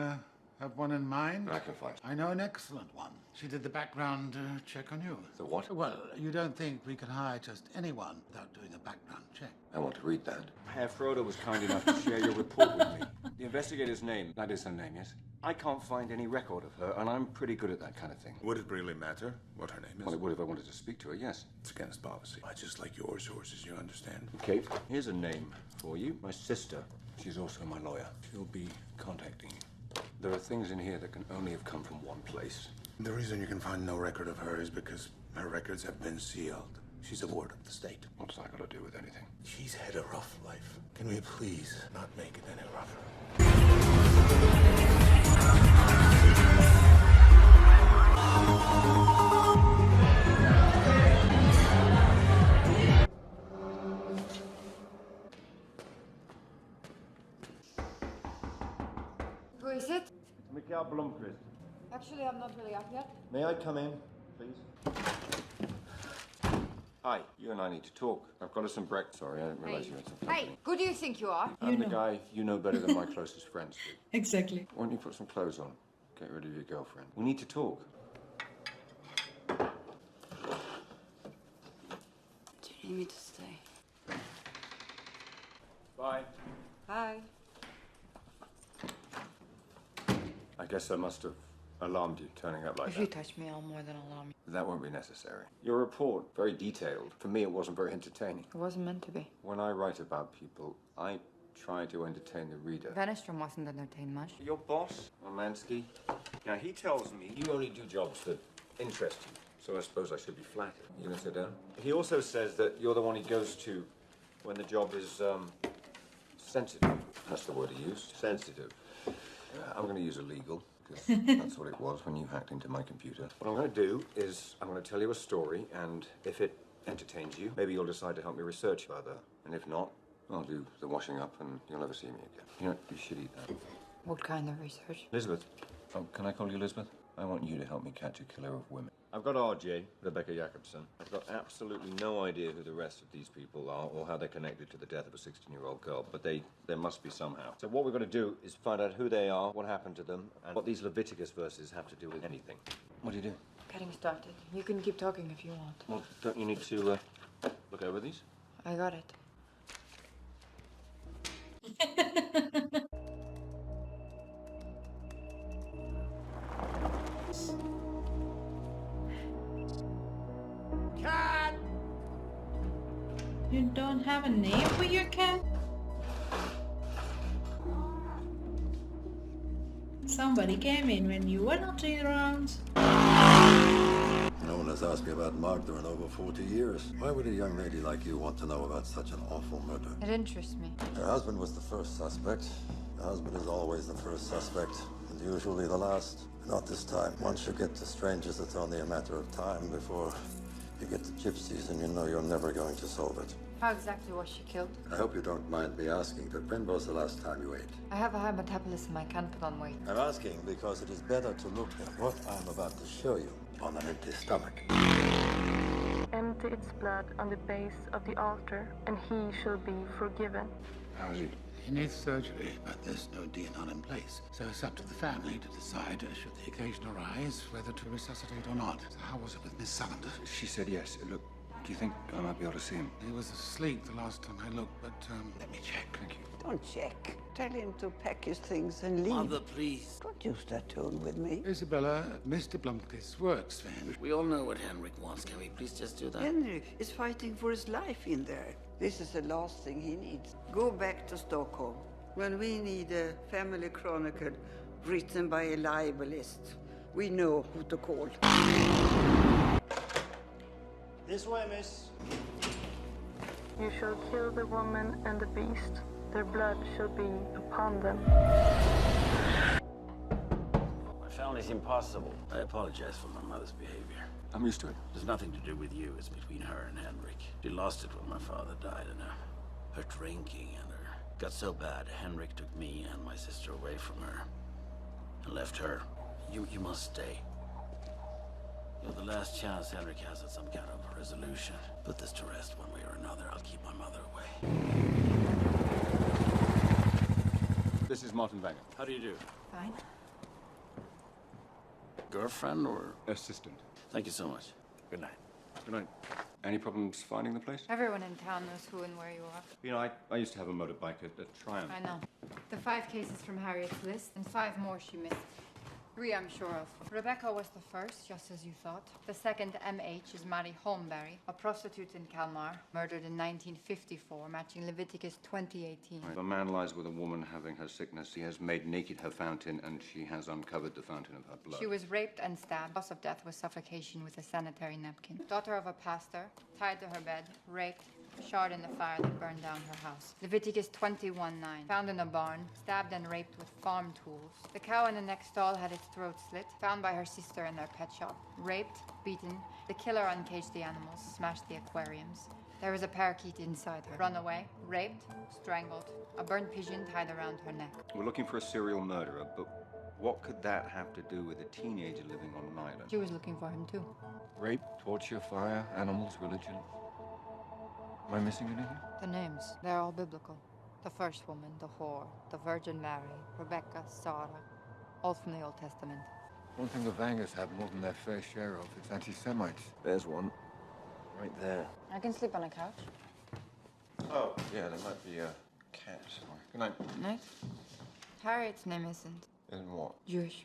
have one in mind? I can find. I know an excellent one. She did the background check on you. The what? Well, you don't think we can hire just anyone without doing a background check? I want to read that. Herr Frodo was kind enough to share your report with me. The investigator's name, that is her name, yes? I can't find any record of her, and I'm pretty good at that kind of thing. Would it really matter what her name is? Well, it would if I wanted to speak to her, yes. It's against policy. I just like your sources, you understand? Okay, here's a name for you. My sister. She's also my lawyer. She'll be contacting you. There are things in here that can only have come from one place. The reason you can find no record of her is because her records have been sealed. She's a ward of the state. What's that got to do with anything? She's had a rough life. Can we please not make it any rougher? Who is it? Mikael Blomqvist. Actually, I'm not really up yet. May I come in, please? Hi, you and I need to talk. I've got us some breakfast. Sorry, I didn't realize you had some company. Hey, who do you think you are? I'm the guy you know better than my closest friends do. Exactly. Why don't you put some clothes on? Get rid of your girlfriend. We need to talk. Do you need me to stay? Bye. Bye. guess I must have alarmed you turning up like If that. you touch me, I'll more than alarm you. That won't be necessary. Your report, very detailed. For me, it wasn't very entertaining. It wasn't meant to be. When I write about people, I try to entertain the reader. Vanistrom wasn't entertained much. Your boss, Romansky, now he tells me you only do jobs that interest you. So I suppose I should be flattered. You gonna sit down? He also says that you're the one he goes to when the job is, sensitive. That's the word he used. Sensitive. I'm gonna use illegal, because that's what it was when you hacked into my computer. What I'm gonna do is I'm gonna tell you a story, and if it entertains you, maybe you'll decide to help me research further. And if not, I'll do the washing up and you'll never see me again. You know, you should eat that. What kind of research? Elizabeth. Oh, can I call you Elizabeth? I want you to help me catch a killer of women. I've got RJ, Rebecca Jacobson. I've got absolutely no idea who the rest of these people are or how they're connected to the death of a 16-year-old girl, but there must be somehow. So what we're going to do is find out who they are, what happened to them, and what these Leviticus verses have to do with anything. What do you do? Getting started. You can keep talking if you want. Well, don't you need to look over these? I got it. Cat! You don't have a name for your cat? Somebody came in when you were not around. No one has asked me about Magda in over 40 years. Why would a young lady like you want to know about such an awful murder? It interests me. Her husband was the first suspect. The husband is always the first suspect, and usually the last. Not this time. Once you get to strangers, it's only a matter of time before you get to gypsies, and you know you're never going to solve it. How exactly was she killed? I hope you don't mind me asking, but when was the last time you ate? I have a high metabolism. I can't put on weight. I'm asking because it is better to look at what I'm about to show you on an empty stomach. Empty its blood on the base of the altar, and he shall be forgiven. How is he? He needs surgery, but there's no DNR in place. So it's up to the family to decide, should the occasion arise, whether to resuscitate or not. So how was it with Miss Sullender? She said yes. Look, do you think I might be able to see him? He was asleep the last time I looked, but let me check. Thank you. Don't check. Tell him to pack his things and leave. Mother, please. Don't use that tone with me. Isabella, Mr. Blomqvist works for him. We all know what Henrik wants. Can we please just do that? Henrik is fighting for his life in there. This is the last thing he needs. Go back to Stockholm. When we need a family chronicle written by a libelist, we know who to call. This way, miss. You shall kill the woman and the beast. Their blood shall be upon them. I found this impossible. I apologize for my mother's behavior. I'm used to it. There's nothing to do with you. It's between her and Henrik. She lost it when my father died, and her drinking and her got so bad. Henrik took me and my sister away from her and left her. You must stay. You're the last chance Henrik has at some kind of resolution. Put this to rest one way or another. I'll keep my mother away. This is Martin Wenger. How do you do? Fine. Girlfriend or assistant? Thank you so much. Good night. Good night. Any problems finding the place? Everyone in town knows who and where you are. You know, I used to have a motorbike at Triumph. I know. The 5 cases from Harriet's list, and 5 more she missed. 3 I'm sure of. Rebecca was the first, just as you thought. The second, MH, is Mary Holmberg, a prostitute in Kalmar, murdered in 1954, matching Leviticus 20:18. If a man lies with a woman having her sickness, he has made naked her fountain, and she has uncovered the fountain of her blood. She was raped and stabbed. Cause of death was suffocation with a sanitary napkin. Daughter of a pastor, tied to her bed, raped, shot in the fire that burned down her house. Leviticus 21:9. Found in a barn, stabbed and raped with farm tools. The cow in the next stall had its throat slit. Found by her sister in their pet shop. Raped, beaten. The killer uncaged the animals, smashed the aquariums. There was a parakeet inside her. Run away, raped, strangled. A burnt pigeon tied around her neck. We're looking for a serial murderer, but what could that have to do with a teenager living on an island? She was looking for him too. Rape, torture, fire, animals, religion. Am I missing anything? The names, they're all biblical. The first woman, the whore, the Virgin Mary, Rebecca, Sarah, all from the Old Testament. One thing the Vangers have more than their fair share of is anti-Semites. There's one. Right there. I can sleep on a couch. Oh, yeah, there might be a cat somewhere. Good night. Night. Harriet's name isn't. Isn't what? Jewish.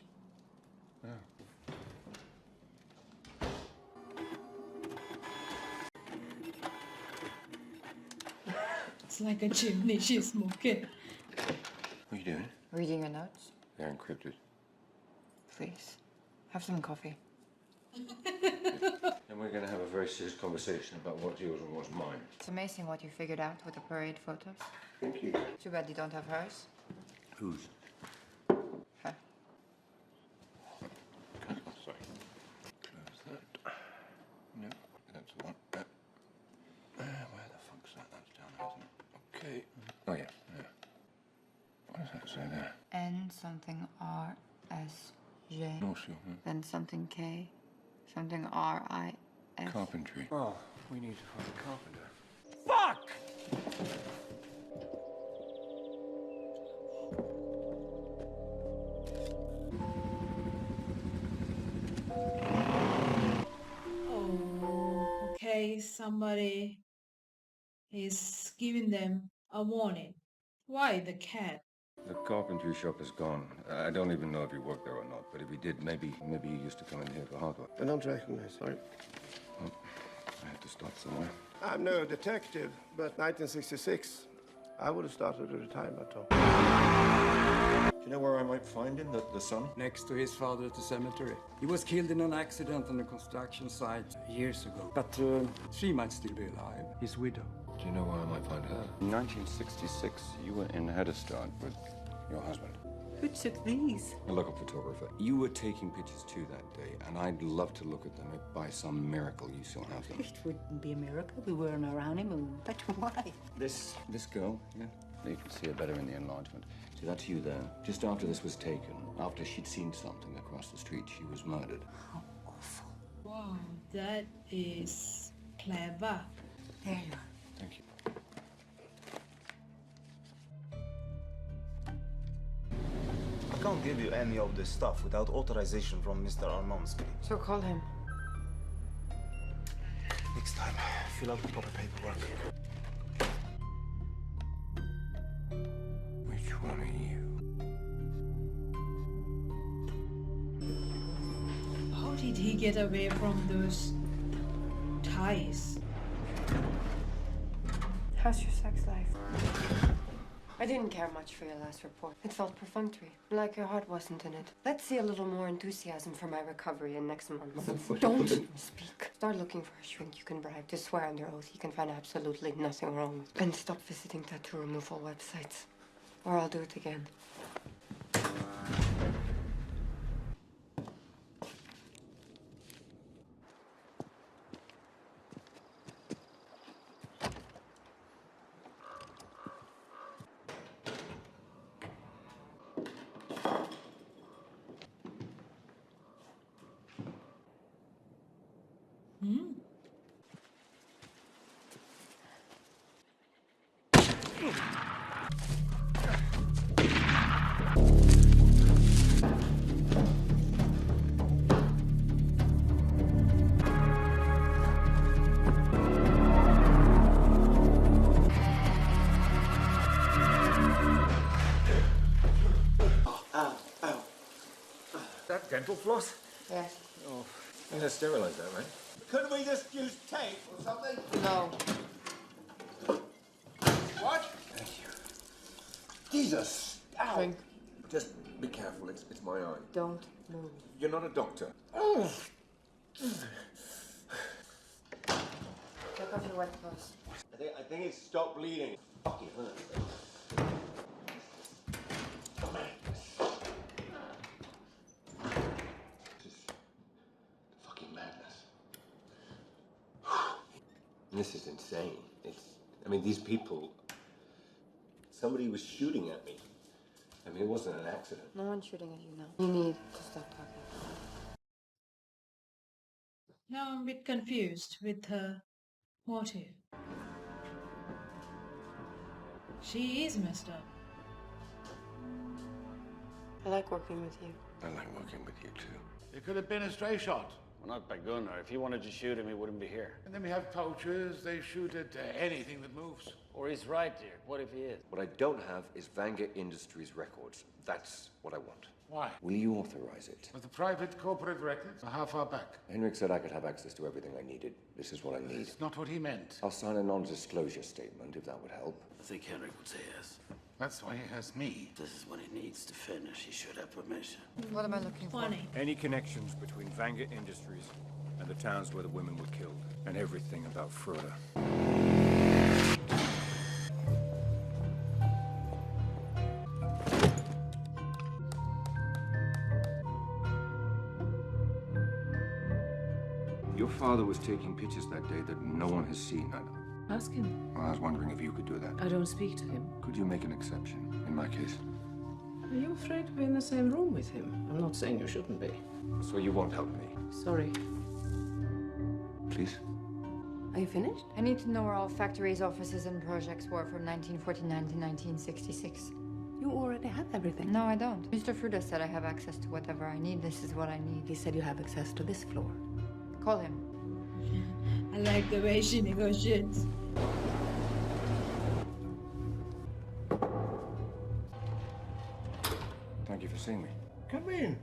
It's like a chimney she's smoking. What are you doing? Reading your notes? They're encrypted. Please. Have some coffee. And we're going to have a very serious conversation about what's yours and what's mine. It's amazing what you figured out with the parade photos. Thank you. Too bad you don't have hers. Whose? Her. Oh, sorry. Close that. No, that's the one. Where the fuck's that? That's down there, isn't it? Okay. Oh, yeah. What does that say there? N something R S J. No, sure. Then something K. Something R I S. Carpentry. Oh, we need to find a carpenter. Fuck! Oh, okay, somebody is giving them a warning. Why the cat? The carpentry shop is gone. I don't even know if he worked there or not, but if he did, maybe he used to come in here for hard work. I don't recognize, sorry. Well, I have to start somewhere. I'm no detective, but 1966, I would have started at a time or two. Do you know where I might find him, the son? Next to his father at the cemetery. He was killed in an accident on a construction site years ago. But she might still be alive, his widow. Do you know where I might find her? In 1966, you were in Headestad with your husband. Who took these? A local photographer. You were taking pictures too that day, and I'd love to look at them if by some miracle you still have them. It wouldn't be a miracle. We were on our honeymoon. But why? This girl, yeah? You can see her better in the enlargement. See, that's you there. Just after this was taken, after she'd seen something across the street, she was murdered. How awful. Wow, that is clever. There you are. Thank you. I can't give you any of this stuff without authorization from Mr. Armansky. So call him. Next time, fill out the proper paperwork. Which one are you? How did he get away from those ties? How's your sex life? I didn't care much for your last report. It felt perfunctory, like your heart wasn't in it. Let's see a little more enthusiasm for my recovery in next month. Don't speak. Start looking for a shrink you can bribe to swear under oath he can find absolutely nothing wrong with. And stop visiting tattoo removal websites, or I'll do it again. That dental floss? Yes. Oh, I'm going to sterilize that, right? Couldn't we just use tape or something? No. What? Thank you. Jesus! Ow! Drink. Just be careful, it's my eye. Don't move. You're not a doctor. Take off your wet clothes. I think it's stopped bleeding. Fucking hurt. This is fucking madness. This is insane. I mean, these people... Somebody was shooting at me. I mean, it wasn't an accident. No one's shooting at you now. You need to stop talking. Now I'm a bit confused with her motive. She is messed up. I like working with you. I like working with you, too. It could have been a stray shot. Well, not by Gunnar. If he wanted to shoot him, he wouldn't be here. And then we have poachers. They shoot at anything that moves. Or he's right, dear. What if he is? What I don't have is Vanguard Industries records. That's what I want. Why? Will you authorize it? With the private corporate records? How far back? Henrik said I could have access to everything I needed. This is what I need. That's not what he meant. I'll sign a non-disclosure statement if that would help. I think Henrik would say yes. That's why he has me. This is what he needs to finish. He should have permission. What am I looking for? Funny. Any connections between Vanger Industries and the towns where the women were killed, and everything about Froda. Your father was taking pictures that day that no one has seen. Ask him. Well, I was wondering if you could do that. I don't speak to him. Could you make an exception in my case? Are you afraid to be in the same room with him? I'm not saying you shouldn't be. So you won't help me? Sorry. Please? Are you finished? I need to know where all factories, offices, and projects were from 1949 to 1966. You already have everything. No, I don't. Mr. Fruda said I have access to whatever I need. This is what I need. He said you have access to this floor. Call him. I like the way she negotiates. Thank you for seeing me. Come in.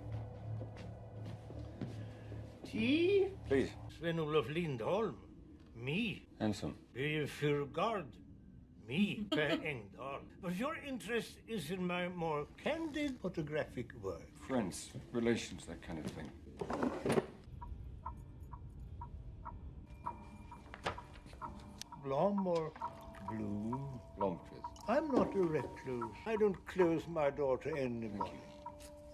Tea? Please. Sven-Olof Lindholm. Me. Handsome. Birger Furgard. Me. Per Engdahl. But your interest is in my more candid photographic work. Friends, relations, that kind of thing. Blom or blue? Blomqvist. I'm not a recluse. I don't close my door to anybody.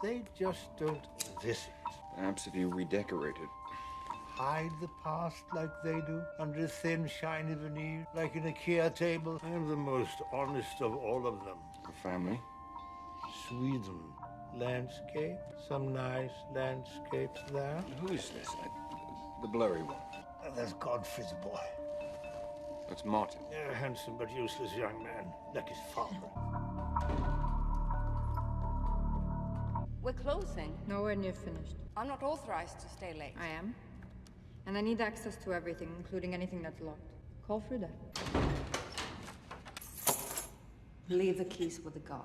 They just don't visit. Perhaps if you redecorate it. Hide the past like they do, under a thin, shiny veneer, like an IKEA table. I am the most honest of all of them. A family? Sweden. Landscape. Some nice landscapes there. Who is this? The blurry one. That's Godfrey's boy. That's Martin. A handsome but useless young man, like his father. We're closing. Nowhere near finished. I'm not authorized to stay late. I am. And I need access to everything, including anything that's locked. Call Fruda. Leave the keys with the guard.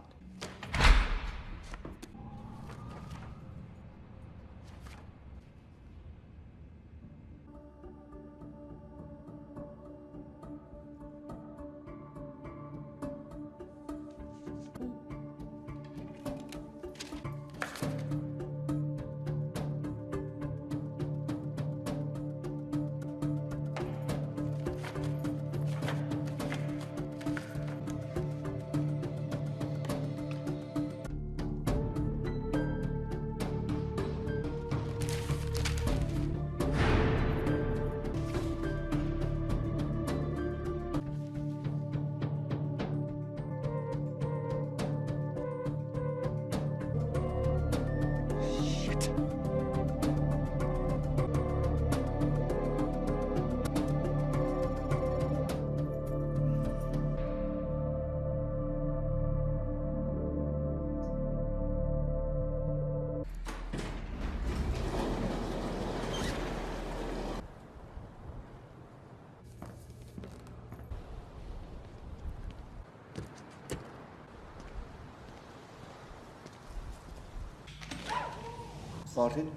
Martin?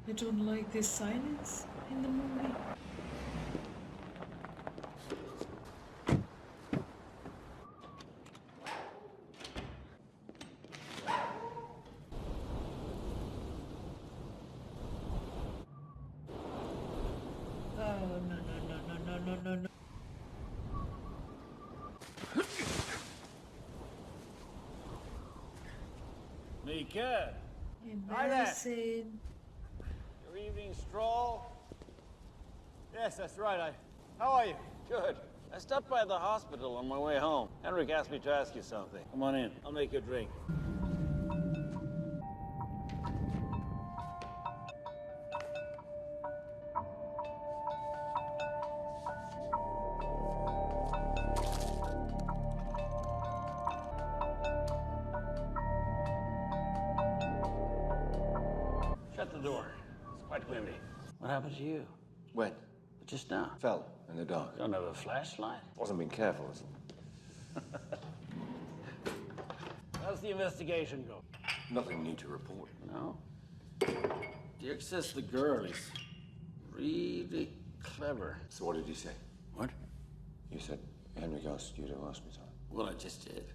I don't like this silence in the movie. Oh, no. Mika! Hi there! Embarrassing. Your evening stroll? Yes, that's right. How are you? Good. I stopped by the hospital on my way home. Henrik asked me to ask you something. Come on in. I'll make you a drink. the door. It's quite windy. What happened to you? When? Just now. Fell in the dark. You don't have a flashlight? Wasn't being careful, was it? How's the investigation go? Nothing new to report. No? Dirk says the girl is really clever. So what did you say? What? You said Henrik asked you to ask me something. Well, I just did.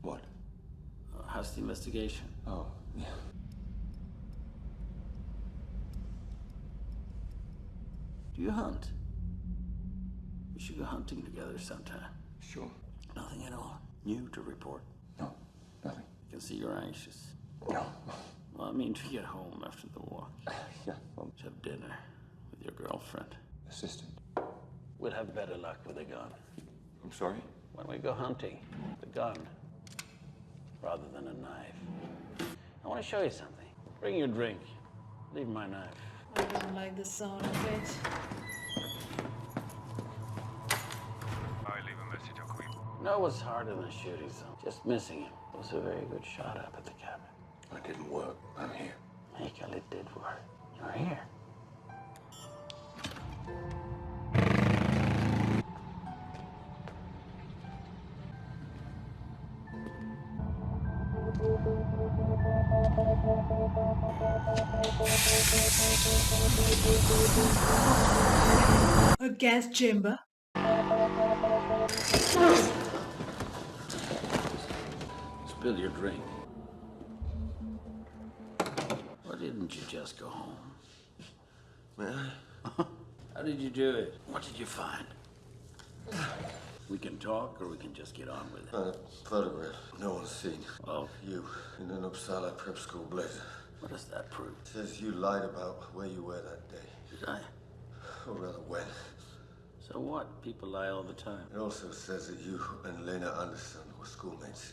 What? How's the investigation? Oh, yeah. Do you hunt? We should go hunting together sometime. Sure. Nothing at all. New to report? No, nothing. I can see you're anxious. No. Well, I mean to get home after the walk. Yeah, well... To have dinner with your girlfriend. Assistant. We'll have better luck with a gun. I'm sorry? When we go hunting, the gun, rather than a knife. I want to show you something. Bring your drink. Leave my knife. I don't like the sound of it. I leave a message, Uncle. No one's harder than shooting someone. Just missing him. It was a very good shot up at the cabin. It didn't work. I'm here. Mikael, it did work. You're here. A gas chamber. Spill your drink. Why didn't you just go home? May I? How did you do it? What did you find? We can talk, or we can just get on with it. A photograph no one's seen. Oh. You in an Uppsala prep school blazer. What does that prove? It says you lied about where you were that day. Did I? Or rather, when. So what? People lie all the time. It also says that you and Lena Anderson were schoolmates.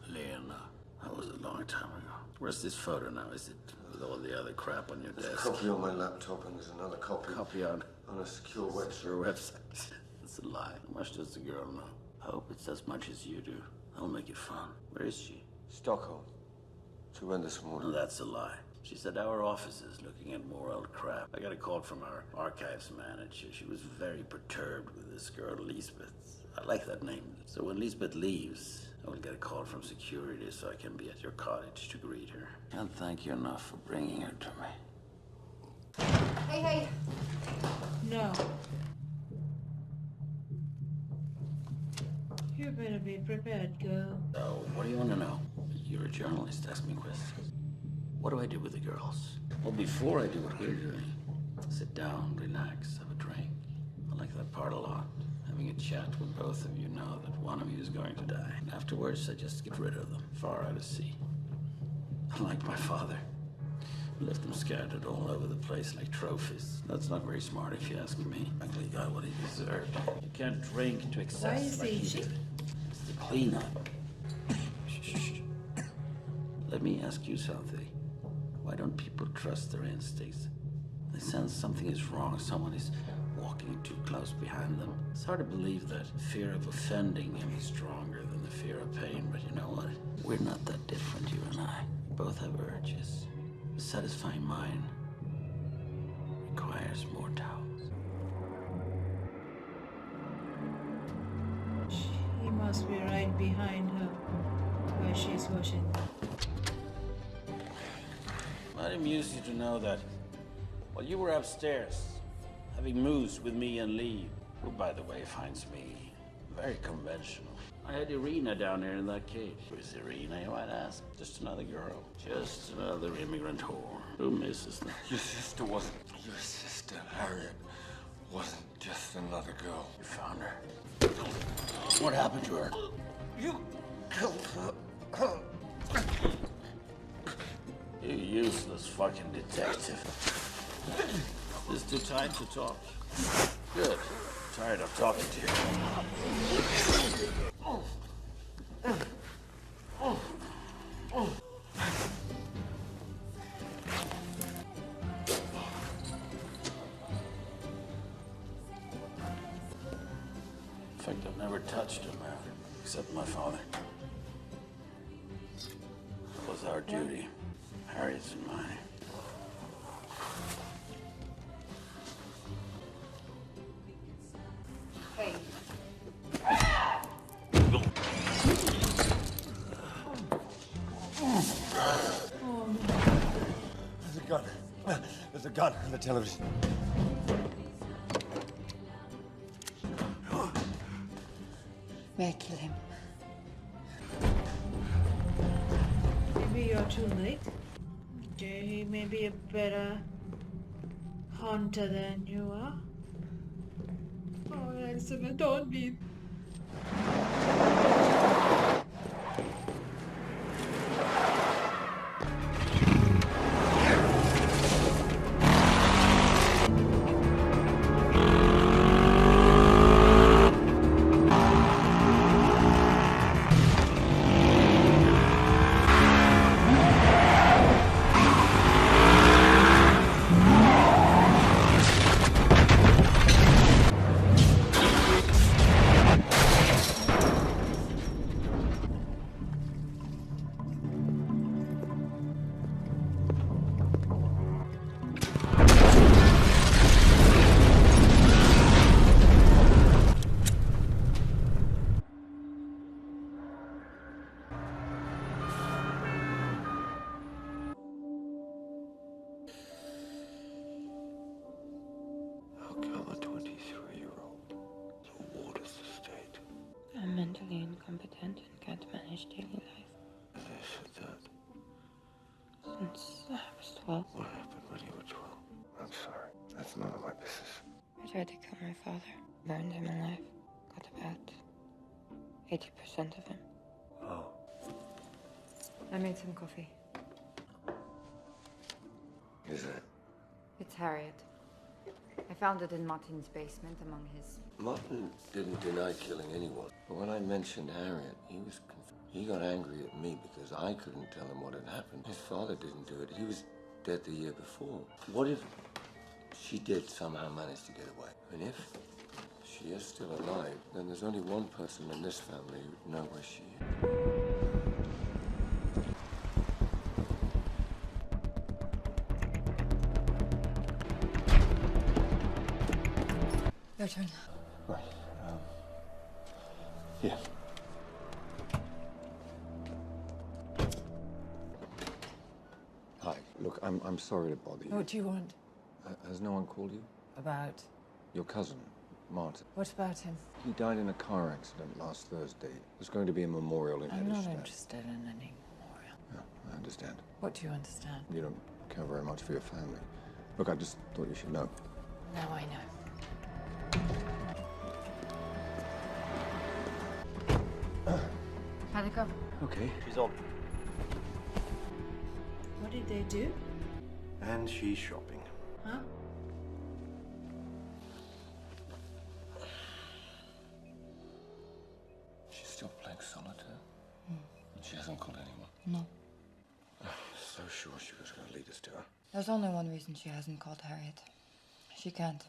Lena. That was a long time ago. Where's this photo now? Is it with all the other crap on your There's desk? a copy on my laptop and there's another copy. on a secure website. your website. It's a lie. How much does the girl know? I hope it's as much as you do. I'll make it fun. Where is she? Stockholm. She went this morning. No, that's a lie. She's at our offices looking at more old crap. I got a call from our archives manager. She was very perturbed with this girl, Lisbeth. I like that name. So when Lisbeth leaves, I will get a call from security so I can be at your cottage to greet her. Can't thank you enough for bringing her to me. Hey, hey. No. You better be prepared, girl. So, what do you want to know? You're a journalist. Ask me questions. What do I do with the girls? Well, before I do what we're doing, sit down, relax, have a drink. I like that part a lot. Having a chat when both of you know that one of you is going to die. And afterwards, I just get rid of them, far out at sea. Like my father. Left them scattered all over the place like trophies. That's not very smart if you ask me. Ugly got what he deserved. You can't drink to excess. Why is like he he itchy? did. It's the cleanup. Shh. Let me ask you something. Why don't people trust their instincts? They sense something is wrong, someone is walking too close behind them. It's hard to believe that fear of offending can be stronger than the fear of pain, but you know what? We're not that different, you and I. We both have urges. Satisfying mine requires more towels. He must be right behind her where she's washing. Might amuse you to know that while you were upstairs having moves with me and Lee, who by the way finds me very conventional, I had Irina down there in that cage. Who's Irina, you might ask? Just another girl. Just another immigrant whore. Who misses them? Your sister wasn't. Your sister, Harriet, wasn't just another girl. You found her. What happened to her? You killed her. You useless fucking detective. It's too tight to talk. Good. Tired of talking to you. In fact, I've never touched a man, except my father. It was our duty, Harriet's and mine. gun and the television. May I kill him? Maybe you're too late. Okay, he may be a better hunter than you are. Oh, Elizabeth, don't be. How come a 23-year-old awarded the state? I'm mentally incompetent and can't manage daily life. And they said that. Since I was 12. What happened when you were 12? I'm sorry. That's none of my business. I tried to kill my father. Burned him alive. Got about 80% of him. Oh. I made some coffee. Who's that? It's Harriet. I found it in Martin's basement among his... Martin didn't deny killing anyone. But when I mentioned Harriet, he was confused. He got angry at me because I couldn't tell him what had happened. His father didn't do it. He was dead the year before. What if she did somehow manage to get away? And if she is still alive, then there's only one person in this family who would know where she is. Your turn. Right. Yeah. Hi. Look, I'm sorry to bother you. What do you want? Has no one called you? About? Your cousin, Martin. What about him? He died in a car accident last Thursday. There's going to be a memorial in I'm not Edelstadt. interested in any memorial. Yeah, I understand. What do you understand? You don't care very much for your family. Look, I just thought you should know. Now I know. How'd it go? Okay. She's on. What did they do? And she's shopping. Huh? She's still playing solitaire? And she hasn't called anyone? No. So sure she was going to lead us to her. There's only one reason she hasn't called Harriet. She can't.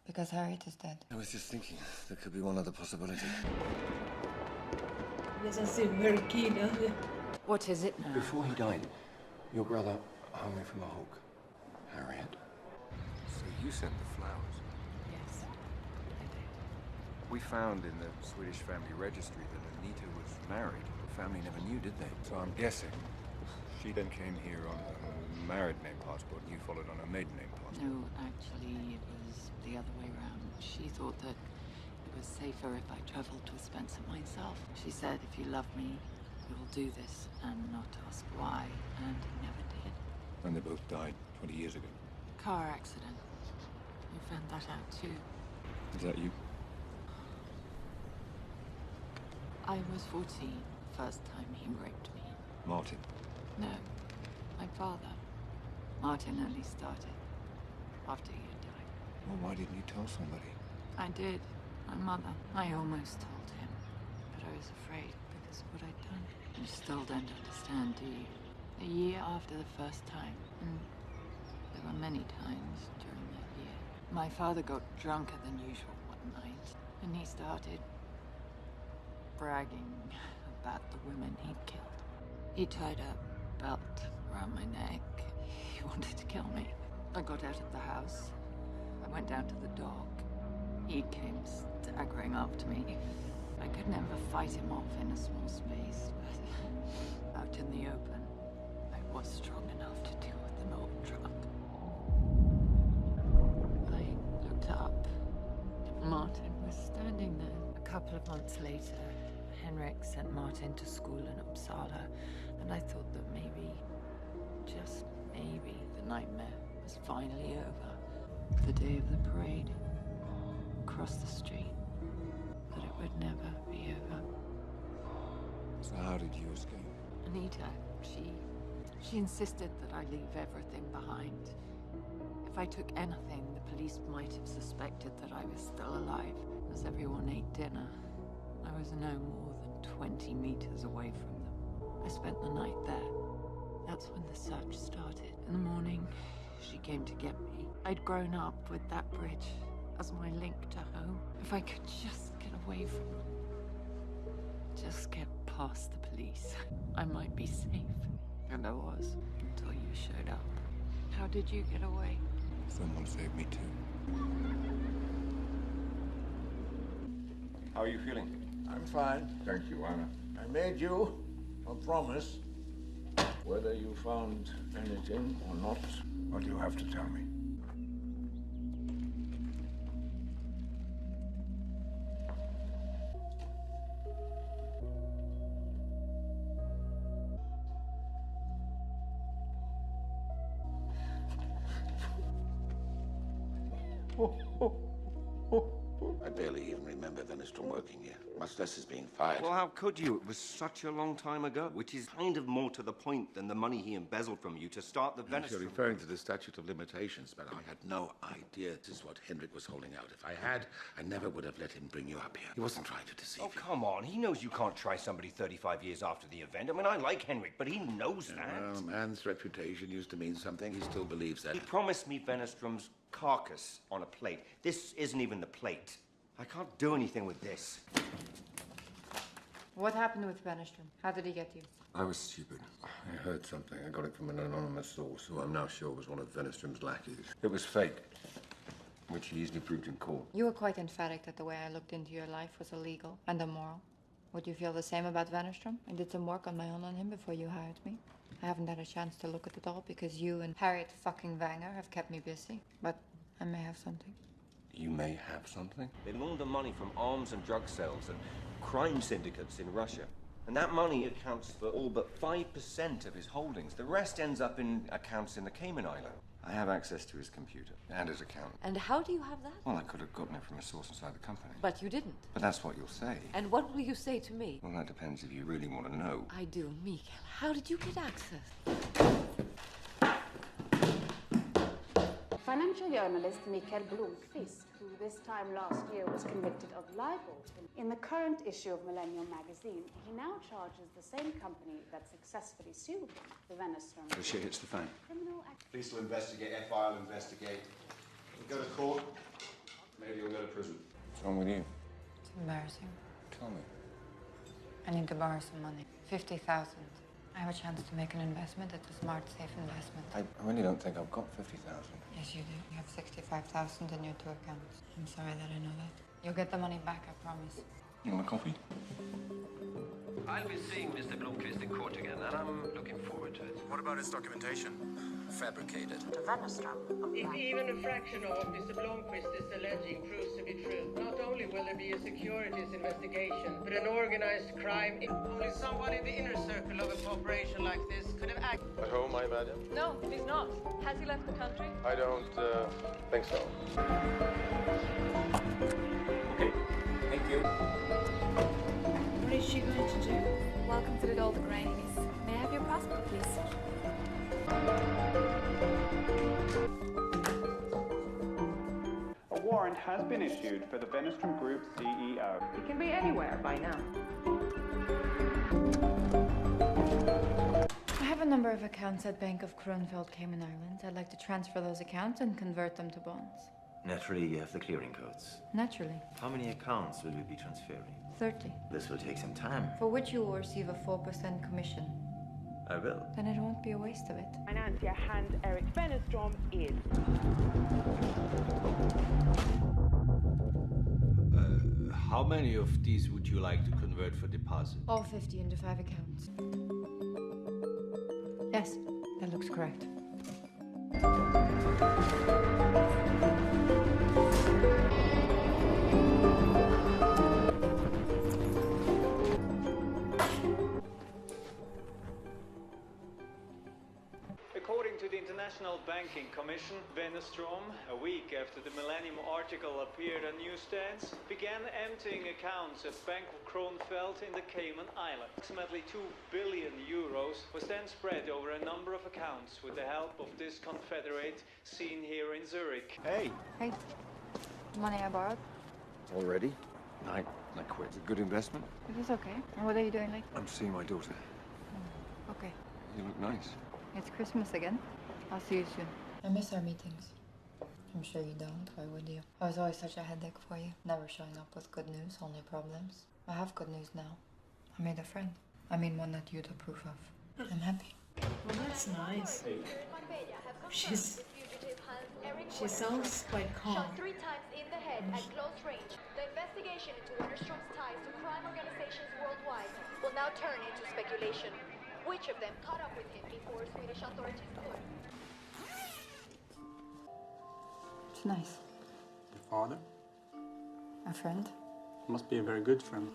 Because Harriet is dead. I was just thinking, there could be one other possibility. Doesn't seem very keen, huh? What is it now? Before he died, your brother hung me from a hook. Harriet. So you sent the flowers? Yes, I did. We found in the Swedish family registry that Anita was married. The family never knew, did they? So I'm guessing she then came here on a married name passport and you followed on a maiden name passport. No, actually, it was the other way around. She thought that it was safer if I traveled to Spencer myself. She said, if you love me, you will do this and not ask why, and he never did. And they both died 20 years ago. Car accident. You found that out too. Is that you? I was 14 the first time he raped me. Martin. No, my father. Martin only started after he had died. Well, why didn't you tell somebody? I did. My mother. I almost told him, but I was afraid because of what I'd done. You still don't understand, do you? A year after the first time, and there were many times during that year, my father got drunker than usual one night, and he started bragging about the women he'd killed. He tied a belt around my neck. He wanted to kill me. I got out of the house. I went down to the dock. He came staggering after me. I could never fight him off in a small space, but out in the open, I was strong enough to deal with an old truck. Martin was standing there. A couple of months later, Henrik sent Martin to school in Uppsala, and I thought that maybe, just maybe, the nightmare was finally over. The day of the parade, across the street, that it would never be over. So how did you escape? Anita, she insisted that I leave everything behind. If I took anything, the police might have suspected that I was still alive. As everyone ate dinner, I was no more than 20 meters away from them. I spent the night there. That's when the search started. In the morning, she came to get me. I'd grown up with that bridge as my link to home. If I could just get away from them, just get past the police, I might be safe. And I was, until you showed up. How did you get away? Someone saved me too. How are you feeling? I'm fine, thank you, Anna. I made you a promise. Whether you found anything or not, what do you have to tell me? I barely even remember Venestrom working here, much less his being fired. Well, how could you? It was such a long time ago, which is kind of more to the point than the money he embezzled from you to start the You're Venestrom. referring to the statute of limitations, but I had no idea this is what Henrik was holding out. If I had, I never would have let him bring you up here. He wasn't trying to deceive Oh, you. come on. He knows you can't try somebody 35 years after the event. I mean, I like Henrik, but he knows that. Well, a man's reputation used to mean something. He still believes that. He promised me Venestrom's carcass on a plate. This isn't even the plate. I can't do anything with this. What happened with Venestrom? How did he get you? I was stupid. I heard something. I got it from an anonymous source, who I'm now sure was one of Venestrom's lackeys. It was fake, which he easily proved in court. You were quite emphatic that the way I looked into your life was illegal and immoral. Would you feel the same about Venestrom? I did some work on my own on him before you hired me. I haven't had a chance to look at it all because you and Harriet fucking Wenger have kept me busy. But I may have something. You may have something. They launder money from arms and drug sales and crime syndicates in Russia. And that money accounts for all but 5% of his holdings. The rest ends up in accounts in the Cayman Islands. I have access to his computer and his account. And how do you have that? Well, I could have gotten it from a source inside the company. But you didn't. But that's what you'll say. And what will you say to me? Well, that depends if you really want to know. I do. Mikael, how did you get access? Financial journalist Mikael Blomqvist, who this time last year was convicted of libel. In the current issue of Millennium magazine, he now charges the same company that successfully sued him, the Venestrom. The shit hits the fan. Criminal Police will investigate, FI will investigate. You'll go to court, maybe you'll go to prison. What's wrong with you? It's embarrassing. Tell me. I need to borrow some money. 50,000. I have a chance to make an investment. It's a smart, safe investment. I really don't think I've got 50,000. Yes, you do. You have 65,000 in your two accounts. I'm sorry that I know that. You'll get the money back, I promise. You want a coffee? I'll be seeing Mr. Blomqvist in court again, and I'm looking forward to it. What about his documentation? Fabricated. The Venestrom. If even a fraction of what Mr. Blomqvist is alleging proves to be true, not only will there be a securities investigation, but an organized crime. Only someone in the inner circle of a corporation like this could have acted. At home, I imagine? No, he's not. Has he left the country? I don't think so. Okay, thank you. What is she going to do? Welcome to the Golden Grains. May I have your passport, please? A warrant has been issued for the Venestrom Group's CEO. He can be anywhere by now. I have a number of accounts at Bank of Kronfeld, Cayman Islands. I'd like to transfer those accounts and convert them to bonds. Naturally, you have the clearing codes. Naturally. How many accounts will you be transferring? 30. This will take some time. For which you will receive a 4% commission. I will. Then it won't be a waste of it. Financier Hans Erik Venestrom is. How many of these would you like to convert for deposit? All 50 into 5 accounts. Yes, that looks correct. International Banking Commission, Venestrom, a week after the Millennium article appeared on newsstands, began emptying accounts at Bank of Kronfeld in the Cayman Islands. Approximately 2 billion euros was then spread over a number of accounts with the help of this confederate seen here in Zurich. Hey! Hey, money I borrowed? Already? I quit. It's a good investment. It is okay. And what are you doing later? I'm seeing my daughter. Okay. You look nice. It's Christmas again. I'll see you soon. I miss our meetings. I'm sure you don't. Why would you? I was always such a headache for you. Never showing up with good news, only problems. I have good news now. I made a friend. I mean, one that you'd approve of. I'm happy. Well, that's nice. She sounds quite calm. Shot 3 times in the head at close range. The investigation into Wennerstrom's ties to crime organizations worldwide will now turn into speculation. Which of them caught up with him before Swedish authorities could? It's nice. Your father? A friend? Must be a very good friend.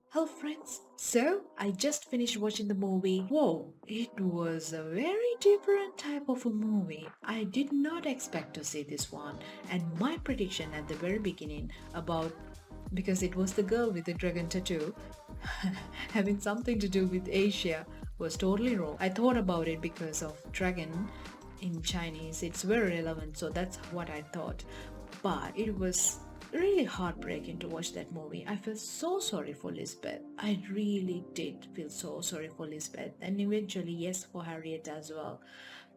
Hello friends, so I just finished watching the movie. Whoa, it was a very different type of a movie. I did not expect to see this one, and my prediction at the very beginning about, because it was the girl with the dragon tattoo having something to do with Asia, was totally wrong. I thought about it because of dragon in Chinese. It's very relevant, so that's what I thought. But it was really heartbreaking to watch that movie. I felt so sorry for Lisbeth. I really did feel so sorry for Lisbeth, and eventually yes, for Harriet as well.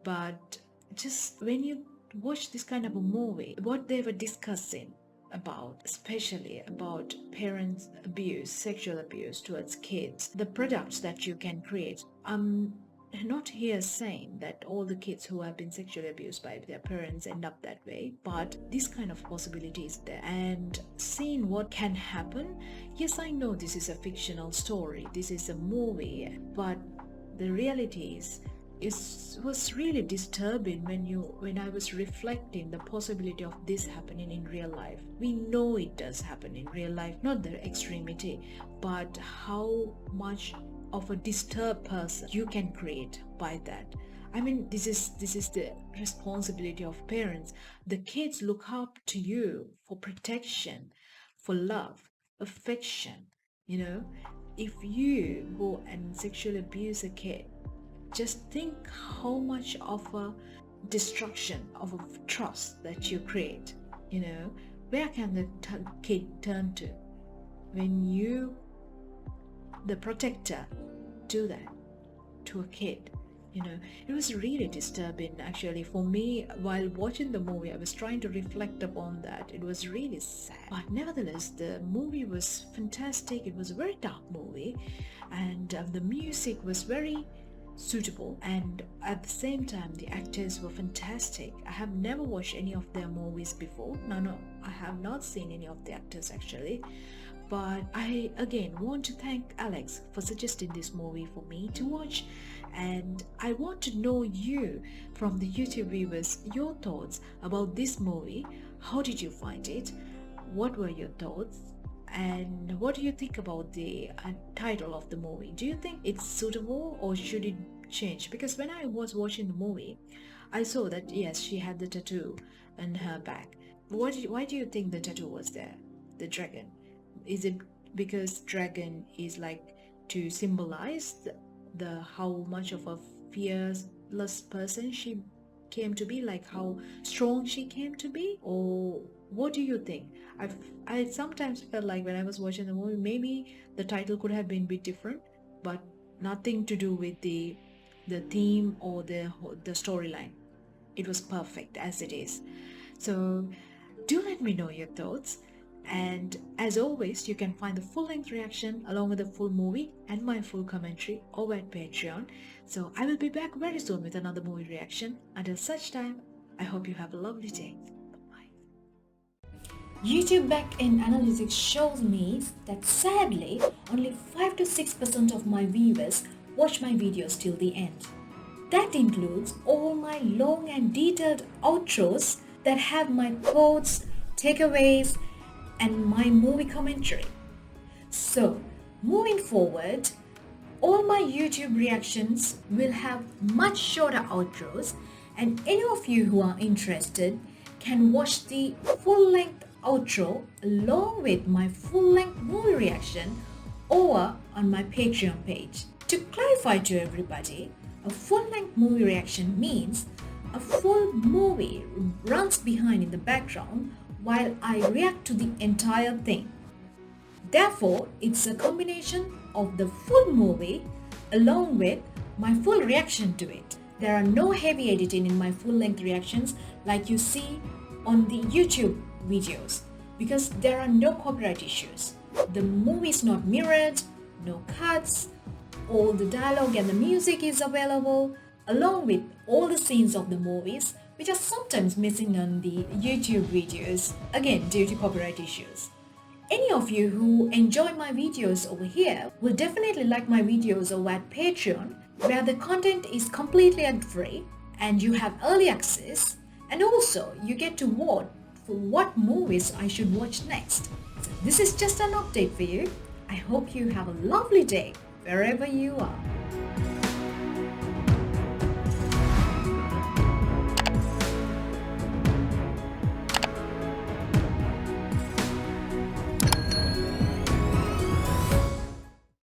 But just when you watch this kind of a movie, what they were discussing about, especially about parents abuse, sexual abuse towards kids, the products that you can create. Not here saying that all the kids who have been sexually abused by their parents end up that way, but this kind of possibility is there. And seeing what can happen, yes, I know this is a fictional story, this is a movie, but the reality is, it was really disturbing when I was reflecting the possibility of this happening in real life. We know it does happen in real life, not the extremity, but how much of a disturbed person you can create by that. I mean, this is the responsibility of parents. The kids look up to you for protection, for love, affection. You know, if you go and sexually abuse a kid, just think how much of a destruction of a trust that you create. You know, where can the kid turn to when you, the protector, do that to a kid? You know, it was really disturbing actually for me. While watching the movie, I was trying to reflect upon that. It was really sad, but nevertheless the movie was fantastic. It was a very dark movie, and the music was very suitable, and at the same time the actors were fantastic. I have never watched any of their movies before. No, I have not seen any of the actors actually. But I again want to thank Alex for suggesting this movie for me to watch, and I want to know you from the YouTube viewers, your thoughts about this movie. How did you find it? What were your thoughts? And what do you think about the title of the movie? Do you think it's suitable or should it change? Because when I was watching the movie, I saw that yes, she had the tattoo on her back. Why do you think the tattoo was there? The dragon. Is it because dragon is like to symbolize the how much of a fearless person she came to be, like how strong she came to be? Or what do you think? I sometimes felt like when I was watching the movie, maybe the title could have been a bit different, but nothing to do with the theme or the storyline. It was perfect as it is. So do let me know your thoughts. And as always, you can find the full-length reaction along with the full movie and my full commentary over at Patreon. So I will be back very soon with another movie reaction. Until such time, I hope you have a lovely day. Bye. YouTube backend analytics shows me that sadly, only 5 to 6% of my viewers watch my videos till the end. That includes all my long and detailed outros that have my quotes, takeaways, and my movie commentary. So, moving forward, all my YouTube reactions will have much shorter outros, and any of you who are interested can watch the full-length outro along with my full-length movie reaction over on my Patreon page. To clarify to everybody, a full-length movie reaction means a full movie runs behind in the background while I react to the entire thing. Therefore, it's a combination of the full movie along with my full reaction to it. There are no heavy editing in my full-length reactions like you see on the YouTube videos because there are no copyright issues. The movie is not mirrored, no cuts, all the dialogue and the music is available along with all the scenes of the movies which are sometimes missing on the YouTube videos, again due to copyright issues. Any of you who enjoy my videos over here will definitely like my videos over at Patreon, where the content is completely ad-free and you have early access, and also you get to vote for what movies I should watch next. So this is just an update for you. I hope you have a lovely day wherever you are.